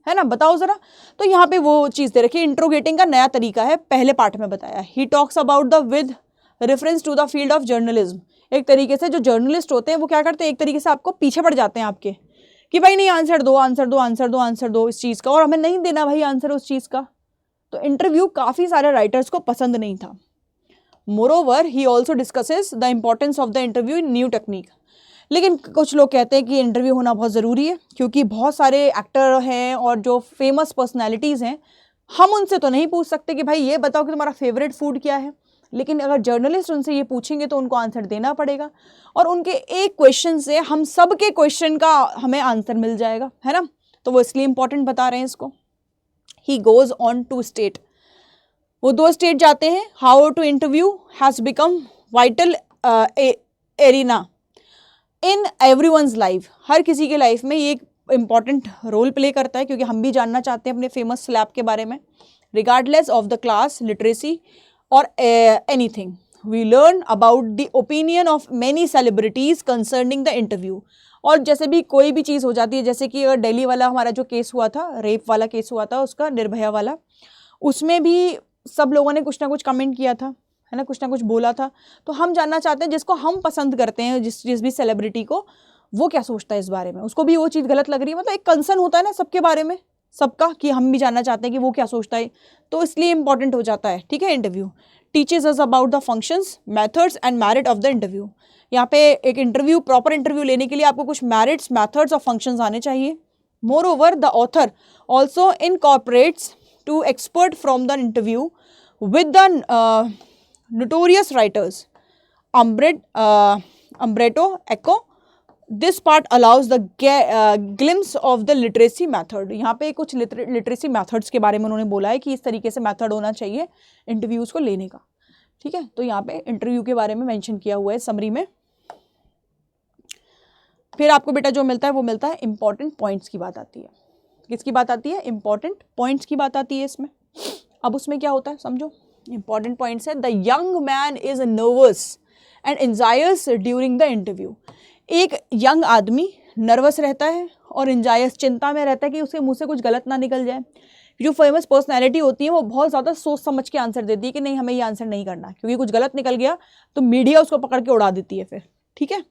है ना, बताओ ज़रा। तो यहाँ पे वो चीज़ दे रखी है, इंट्रोगेटिंग का नया तरीका है, पहले पार्ट में बताया। He talks about the with reference to the field of journalism, एक तरीके से जो जर्नलिस्ट होते हैं वो क्या करते हैं, एक तरीके से आपको पीछे पड़ जाते हैं आपके कि भाई नहीं आंसर दो, आंसर दो, आंसर दो, आंसर दो इस चीज़ का, और हमें नहीं देना भाई आंसर उस चीज़ का। तो इंटरव्यू काफ़ी सारे राइटर्स को पसंद नहीं था। Moreover he also discusses the importance of the interview in new technique. लेकिन कुछ लोग कहते हैं कि इंटरव्यू होना बहुत ज़रूरी है क्योंकि बहुत सारे एक्टर हैं और जो फेमस पर्सनैलिटीज़ हैं, हम उनसे तो नहीं पूछ सकते कि भाई ये बताओ कि तुम्हारा फेवरेट फूड क्या है, लेकिन अगर जर्नलिस्ट उनसे ये पूछेंगे तो उनको आंसर देना पड़ेगा, और उनके एक क्वेश्चन से हम सब के क्वेश्चन का हमें आंसर मिल जाएगा, है ना, तो वो इसलिए इंपॉर्टेंट बता रहे हैं इसको। He goes on to state, वो 2 स्टेट जाते हैं, how to interview has become vital arena in everyone's life, हर किसी के लाइफ में ये एक इम्पॉर्टेंट रोल प्ले करता है क्योंकि हम भी जानना चाहते हैं अपने फेमस स्लैब के बारे में। Regardless of the class, literacy और anything, we learn about the opinion of many celebrities concerning the interview. और जैसे भी कोई भी चीज़ हो जाती है, जैसे कि अगर दिल्ली वाला हमारा जो केस हुआ था, रेप वाला केस हुआ था उसका, निर्भया वाला, उसमें भी सब लोगों ने कुछ ना कुछ कमेंट किया था, है ना, कुछ ना कुछ बोला था। तो हम जानना चाहते हैं जिसको हम पसंद करते हैं, जिस भी सेलिब्रिटी को, वो क्या सोचता है इस बारे में, उसको भी वो चीज़ गलत लग रही है, मतलब एक कंसर्न होता है ना सबके बारे में, सबका, कि हम भी जानना चाहते हैं कि वो क्या सोचता है, तो इसलिए इंपॉर्टेंट हो जाता है, ठीक है। Interview teaches us about the functions, methods and merit of the interview. यहाँ पे एक इंटरव्यू, प्रॉपर इंटरव्यू लेने के लिए आपको कुछ मेरिट्स, मेथड्स और फंक्शंस आने चाहिए। Moreover the author also incorporates two excerpt from the interview with the notorious writers Umberto Eco. This part allows the glimpse of the literacy method. यहाँ पे कुछ लिटरेसी मेथड्स के बारे में उन्होंने बोला है कि इस तरीके से मेथड होना चाहिए इंटरव्यूज़ को लेने का, ठीक है। तो यहाँ पे इंटरव्यू के बारे में मेंशन किया हुआ है समरी में। फिर आपको बेटा जो मिलता है वो मिलता है इंपॉर्टेंट पॉइंट्स की बात आती है। किसकी बात आती है? इंपॉर्टेंट पॉइंट्स की बात आती है इसमें। अब उसमें क्या होता है समझो, इंपॉर्टेंट पॉइंट्स है। The young man is nervous and anxious during the interview. एक यंग आदमी नर्वस रहता है और एंजायस, चिंता में रहता है कि उसके मुंह से कुछ गलत ना निकल जाए। जो फेमस पर्सनैलिटी होती है वो बहुत ज़्यादा सोच समझ के आंसर देती है कि नहीं हमें ये आंसर नहीं करना, क्योंकि कुछ गलत निकल गया तो मीडिया उसको पकड़ के उड़ा देती है फिर, ठीक है।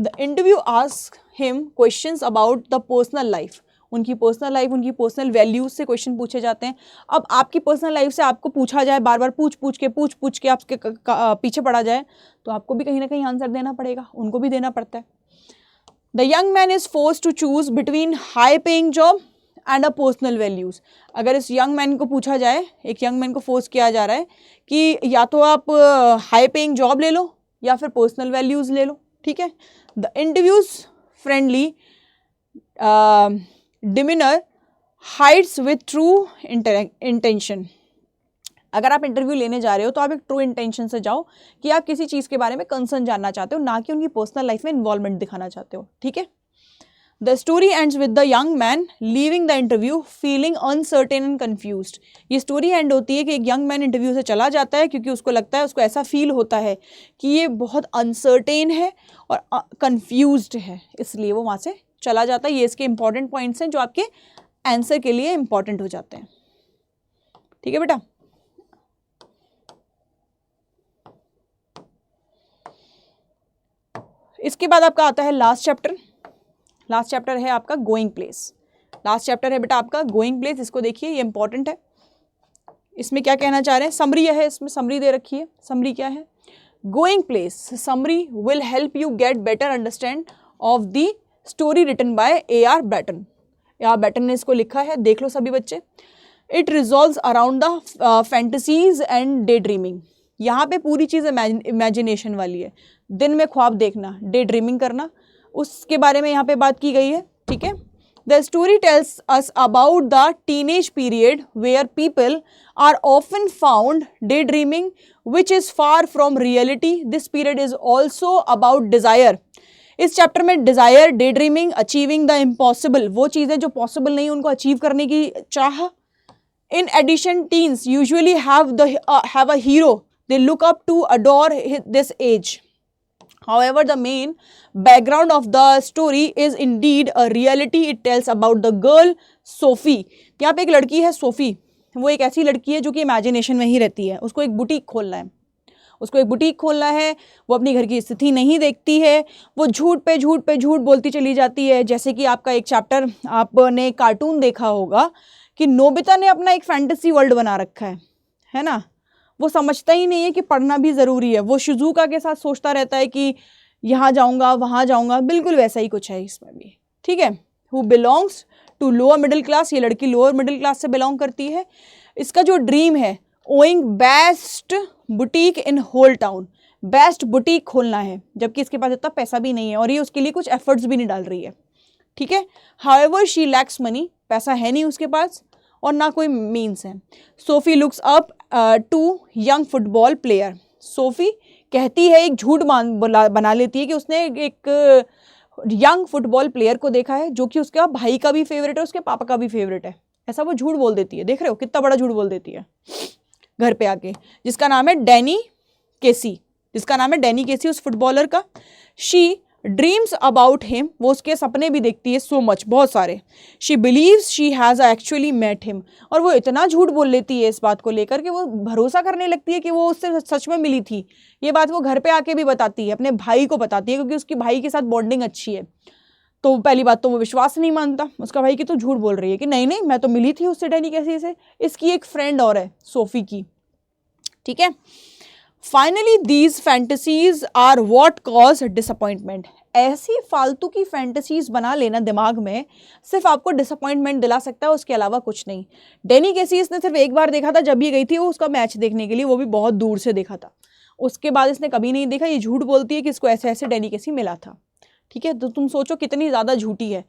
The interview ask him questions about the personal life, उनकी पर्सनल लाइफ, उनकी पर्सनल वैल्यूज से क्वेश्चन पूछे जाते हैं। अब आपकी पर्सनल लाइफ से आपको पूछा जाए, बार बार पूछ पूछ के आपके पीछे पड़ा जाए, तो आपको भी कहीं ना कहीं आंसर देना पड़ेगा, उनको भी देना पड़ता है। The young man is forced to choose between high paying job and a personal values. अगर इस यंग मैन को पूछा जाए, एक यंग मैन को फोर्स किया जा रहा है कि या तो आप हाई पेइंग जॉब ले लो या फिर पर्सनल वैल्यूज ले लो, ठीक है। The interviews friendly demeanour hides with true intention. अगर आप इंटरव्यू लेने जा रहे हो तो आप एक ट्रू इंटेंशन से जाओ कि आप किसी चीज़ के बारे में कंसर्न जानना चाहते हो, ना कि उनकी पर्सनल लाइफ में इन्वॉल्वमेंट दिखाना चाहते हो, ठीक है। The story ends with the young man leaving the interview feeling uncertain and confused. ये स्टोरी एंड होती है कि एक यंग मैन इंटरव्यू से चला जाता है क्योंकि उसको लगता है, उसको ऐसा फील होता है कि ये बहुत अनसर्टेन है और कन्फ्यूज्ड है, इसलिए वो वहाँ से चला जाता है। ये इसके इंपॉर्टेंट पॉइंट्स हैं जो आपके आंसर के लिए इंपॉर्टेंट हो जाते हैं, ठीक है बेटा। इसके बाद आपका आता है लास्ट चैप्टर। लास्ट चैप्टर है आपका गोइंग प्लेस। लास्ट चैप्टर है बेटा आपका गोइंग प्लेस। इसको देखिए, ये इंपॉर्टेंट है। इसमें क्या कहना चाह रहे हैं, समरी है, इसमें समरी दे रखी है। समरी क्या है, going places summary will help you get better understand of the story written by A.R. Barton. A.R. Barton ने इसको लिखा है, देख लो सभी बच्चे। It revolves around the fantasies and day dreaming. यहाँ पे पूरी चीज़ इमेजिनेशन वाली है, दिन में ख्वाब देखना, डे ड्रीमिंग करना, उसके बारे में यहाँ पे बात की गई है, ठीक है। The story tells us about the teenage period where people are often found day dreaming which is far from reality. This period is also about desire. इस चैप्टर में desire, day dreaming, achieving the impossible, वो चीज़ें जो possible नहीं उनको achieve करने की चाह। In addition teens usually have a hero they look up to adore this age. However, the main background of the story is indeed a reality. It tells about the girl Sophie. यहाँ पे एक लड़की है Sophie, वो एक ऐसी लड़की है जो कि इमेजिनेशन में ही रहती है। उसको एक बुटीक खोलना है, उसको एक बुटीक खोलना है। वो अपनी घर की स्थिति नहीं देखती है, वो झूठ पे झूठ बोलती चली जाती है। जैसे कि आपका एक चैप्टर, आपने कार्टून देखा होगा कि नोबिता ने अपना एक फैंटेसी वर्ल्ड बना रखा है ना। वो समझता ही नहीं है कि पढ़ना भी ज़रूरी है। वो शिजुका के साथ सोचता रहता है कि यहाँ जाऊँगा वहाँ जाऊँगा, बिल्कुल वैसा ही कुछ है इसमें भी, ठीक है। Who belongs to lower middle class, ये लड़की लोअर मिडिल क्लास से बिलोंग करती है। इसका जो ड्रीम है, owing best boutique in whole town, best boutique खोलना है, जबकि इसके पास इतना पैसा भी नहीं है और ये उसके लिए कुछ एफर्ट्स भी नहीं डाल रही है, ठीक है। हाउएवर शी लैक्स मनी, पैसा है नहीं उसके पास और ना कोई मीन्स है। Sophie looks up to young football player. Sophie कहती है, एक झूठ बना लेती है कि उसने एक यंग फुटबॉल प्लेयर को देखा है जो कि उसका भाई का भी फेवरेट है, उसके पापा का भी फेवरेट है। ऐसा वो झूठ बोल देती है, देख रहे हो कितना बड़ा झूठ बोल देती है घर पे आके, जिसका नाम है डैनी केसी, जिसका नाम है डैनी केसी उस फुटबॉलर का। शी ड्रीम्स अबाउट हिम, वो उसके सपने भी देखती है सो मच, बहुत सारे। She believes she has actually met him, और वो इतना झूठ बोल लेती है इस बात को लेकर कि वो भरोसा करने लगती है कि वो उससे सच में मिली थी। ये बात वो घर पे आके भी बताती है, अपने भाई को बताती है, क्योंकि उसकी भाई के साथ बॉन्डिंग अच्छी है। तो पहली बात तो वो विश्वास नहीं मानता उसका भाई कि तो झूठ बोल रही है कि नहीं नहीं मैं तो मिली थी उससे डैनी कैसी से। इसकी एक फ्रेंड और है सोफी की, ठीक है। Finally these fantasies are what cause disappointment. ऐसी फालतू की फैंटेसीज बना लेना दिमाग में सिर्फ आपको डिसअपॉइंटमेंट दिला सकता है, उसके अलावा कुछ नहीं। डैनी कैसी इसने सिर्फ एक बार देखा था, जब ये गई थी वो उसका मैच देखने के लिए, वो भी बहुत दूर से देखा था। उसके बाद इसने कभी नहीं देखा। ये झूठ बोलती है कि इसको ऐसे ऐसे डैनी कैसी मिला था, ठीक है। तो तुम सोचो कितनी ज़्यादा झूठी है।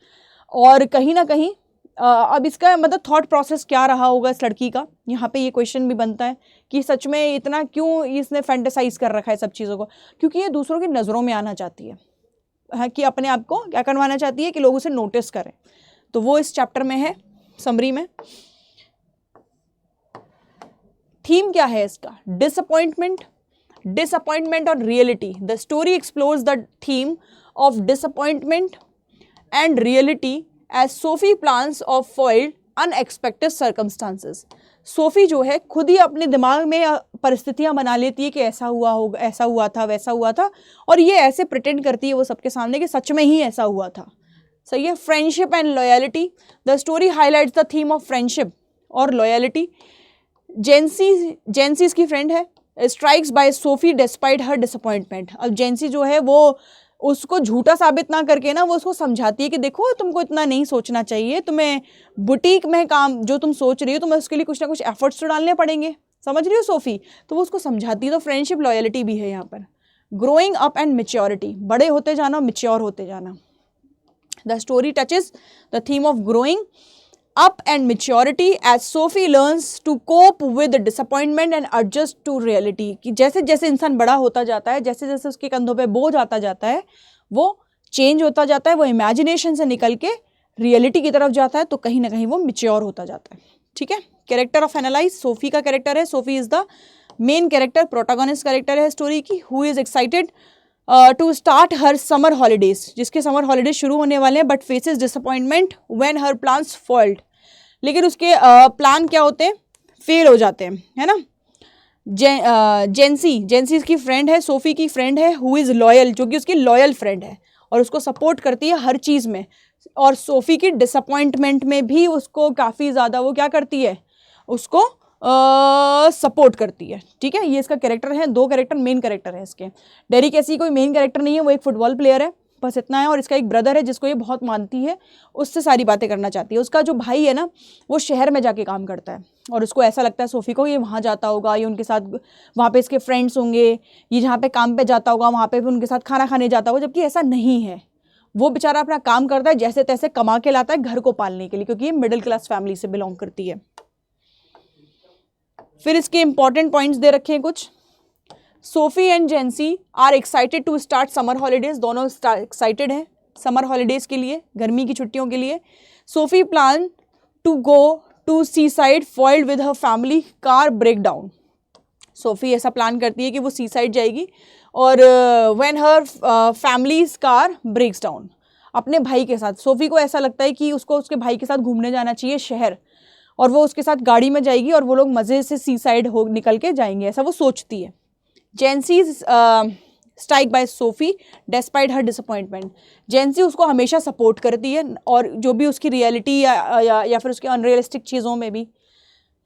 और कहीं ना कहीं अब इसका मतलब थॉट प्रोसेस क्या रहा होगा इस लड़की का, यहाँ पे ये क्वेश्चन भी बनता है कि सच में इतना क्यों इसने फैंटेसाइज कर रखा है सब चीज़ों को। क्योंकि ये दूसरों की नज़रों में आना चाहती है, कि अपने आप को क्या करवाना चाहती है कि लोग उसे नोटिस करें। तो वो इस चैप्टर में है, समरी में। थीम क्या है इसका, डिसअपॉइंटमेंट और reality. The story explores the theme of disappointment and reality as Sophie plans of foiled unexpected circumstances. Sophie जो है खुद ही अपने दिमाग में परिस्थितियां बना लेती है कि ऐसा हुआ होगा, ऐसा हुआ था, वैसा हुआ था, और ये ऐसे प्रिटेंड करती है वो सबके सामने कि सच में ही ऐसा हुआ था। सही है। Friendship and loyalty, the story highlights the theme of friendship और लॉयल्टी। जेंसी इसकी फ्रेंड है, strikes by Sophie despite her disappointment. अब जेंसी जो है वो उसको झूठा साबित ना करके ना वो उसको समझाती है कि देखो तुमको इतना नहीं सोचना चाहिए, तुम्हें बुटीक में काम जो तुम सोच रही हो तुम्हें उसके लिए कुछ ना कुछ एफर्ट्स तो डालने पड़ेंगे, समझ रही हो सोफी, तो वो उसको समझाती है। तो फ्रेंडशिप लॉयल्टी भी है यहाँ पर। ग्रोइंग अप एंड मेच्योरिटी, बड़े होते जाना, मेच्योर होते जाना। The story touches the theme of growing up and maturity as Sophie learns to cope with disappointment and adjust to reality। कि जैसे जैसे इंसान बड़ा होता जाता है, जैसे जैसे उसके कंधों पे बोझ आता जाता है, वो चेंज होता जाता है, वो इमेजिनेशन से निकल के रियलिटी की तरफ जाता है, तो कहीं ना कहीं वो मिच्योर होता जाता है। ठीक है। कैरेक्टर ऑफ एनालाइज, सोफी का कैरेक्टर है, Sophie is the main character, protagonist character है स्टोरी की, who is excited to start her summer holidays, जिसके समर हॉलीडेज शुरू होने वाले हैं, but faces disappointment when her plans fold, लेकिन उसके प्लान क्या होते हैं, फेल हो जाते हैं, है ना। जेंसी इसकी फ्रेंड है, सोफी की फ्रेंड है, हु इज़ लॉयल, जो कि उसकी लॉयल फ्रेंड है और उसको सपोर्ट करती है हर चीज़ में, और सोफी की डिसअपॉइंटमेंट में भी उसको काफ़ी ज़्यादा वो क्या करती है, उसको सपोर्ट करती है। ठीक है। ये इसका कैरेक्टर है, दो कैरेक्टर मेन कैरेक्टर है इसके। डेरिक ऐसी कोई मेन कैरेक्टर नहीं है, वो एक फुटबॉल प्लेयर है, बस इतना है। और इसका एक ब्रदर है जिसको ये बहुत मानती है, उससे सारी बातें करना चाहती है। उसका जो भाई है ना वो शहर में जाके काम करता है और उसको ऐसा लगता है सोफी को ये वहाँ जाता होगा, ये उनके साथ वहाँ पे इसके फ्रेंड्स होंगे, ये जहाँ पे काम पे जाता होगा वहाँ पे भी उनके साथ खाना खाने जाता होगा, जबकि ऐसा नहीं है। वो बेचारा अपना काम करता है, जैसे तैसे कमा के लाता है घर को पालने के लिए, क्योंकि ये मिडिल क्लास फैमिली से बिलोंग करती है। फिर इसके इंपॉर्टेंट पॉइंट्स दे रखे हैं कुछ। Sophie and Jency are excited to start summer holidays, दोनों एक्साइटेड हैं समर हॉलीडेज के लिए, गर्मी की छुट्टियों के लिए। Sophie plan to go to seaside foiled with her family, car break down. Sophie ऐसा प्लान करती है कि वो सी साइड जाएगी, और when her family's car breaks down, अपने भाई के साथ, सोफी को ऐसा लगता है कि उसको उसके भाई के साथ घूमने जाना चाहिए शहर, और वो उसके साथ गाड़ी में जाएगी और वो लोग मज़े से सी साइड हो निकल के जाएंगे, ऐसा वो सोचती है। Jansie strike by Sophie despite her disappointment, Jansie उसको हमेशा सपोर्ट करती है, और जो भी उसकी रियलिटी या फिर उसकी अनरियलिस्टिक चीज़ों में भी,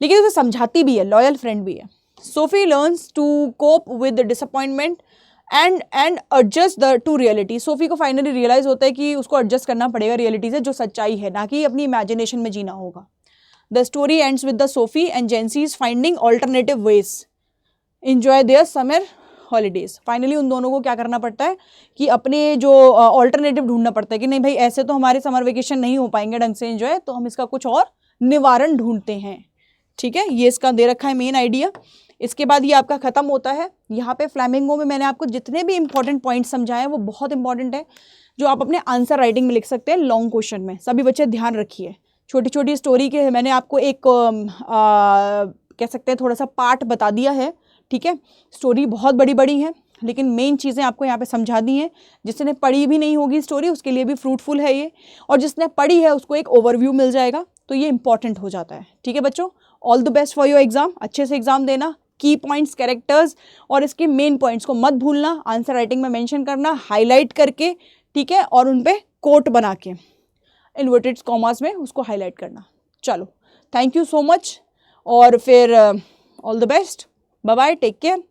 लेकिन उसे समझाती भी है, लॉयल फ्रेंड भी है। Sophie learns to cope with disappointment and adjust the to reality, Sophie को फाइनली रियलाइज होता है कि उसको एडजस्ट करना पड़ेगा रियलिटी से, जो सच्चाई है, ना कि अपनी इमेजिनेशन में जीना होगा। The story ends with the Sophie and Jansie's finding alternative ways enjoy their summer holidays. Finally उन दोनों को क्या करना पड़ता है कि अपने जो ऑल्टरनेटिव ढूंढना पड़ता है कि नहीं भाई ऐसे तो हमारे समर वेकेशन नहीं हो पाएंगे ढंग से एंजॉय, तो हम इसका कुछ और निवारण ढूंढते हैं। ठीक है। ये इसका दे रखा है मेन आइडिया। इसके बाद ये आपका खत्म होता है। यहाँ पे फ्लैमिंगो में मैंने आपको जितने भी इंपॉर्टेंट पॉइंट समझाए हैं वो बहुत इंपॉर्टेंट है, जो आप अपने आंसर राइटिंग में लिख सकते हैं लॉन्ग क्वेश्चन में। सभी बच्चे ध्यान रखिए, छोटी छोटी स्टोरी के मैंने आपको एक कह सकते हैं थोड़ा सा पार्ट बता दिया है। ठीक है। स्टोरी बहुत बड़ी बड़ी है, लेकिन मेन चीज़ें आपको यहाँ पे समझा दी हैं। जिसने पढ़ी भी नहीं होगी स्टोरी उसके लिए भी फ्रूटफुल है ये, और जिसने पढ़ी है उसको एक ओवरव्यू मिल जाएगा, तो ये इंपॉर्टेंट हो जाता है। ठीक है बच्चों, all the best for your exam. अच्छे से एग्जाम देना, की पॉइंट्स, कैरेक्टर्स और इसके मेन पॉइंट्स को मत भूलना, आंसर राइटिंग में मेंशन करना हाईलाइट करके, ठीक है, और उन पे कोट बना के इन्वर्टेड कॉमास में उसको हाईलाइट करना। चलो, थैंक यू सो मच, और फिर all the best, bye bye, take care.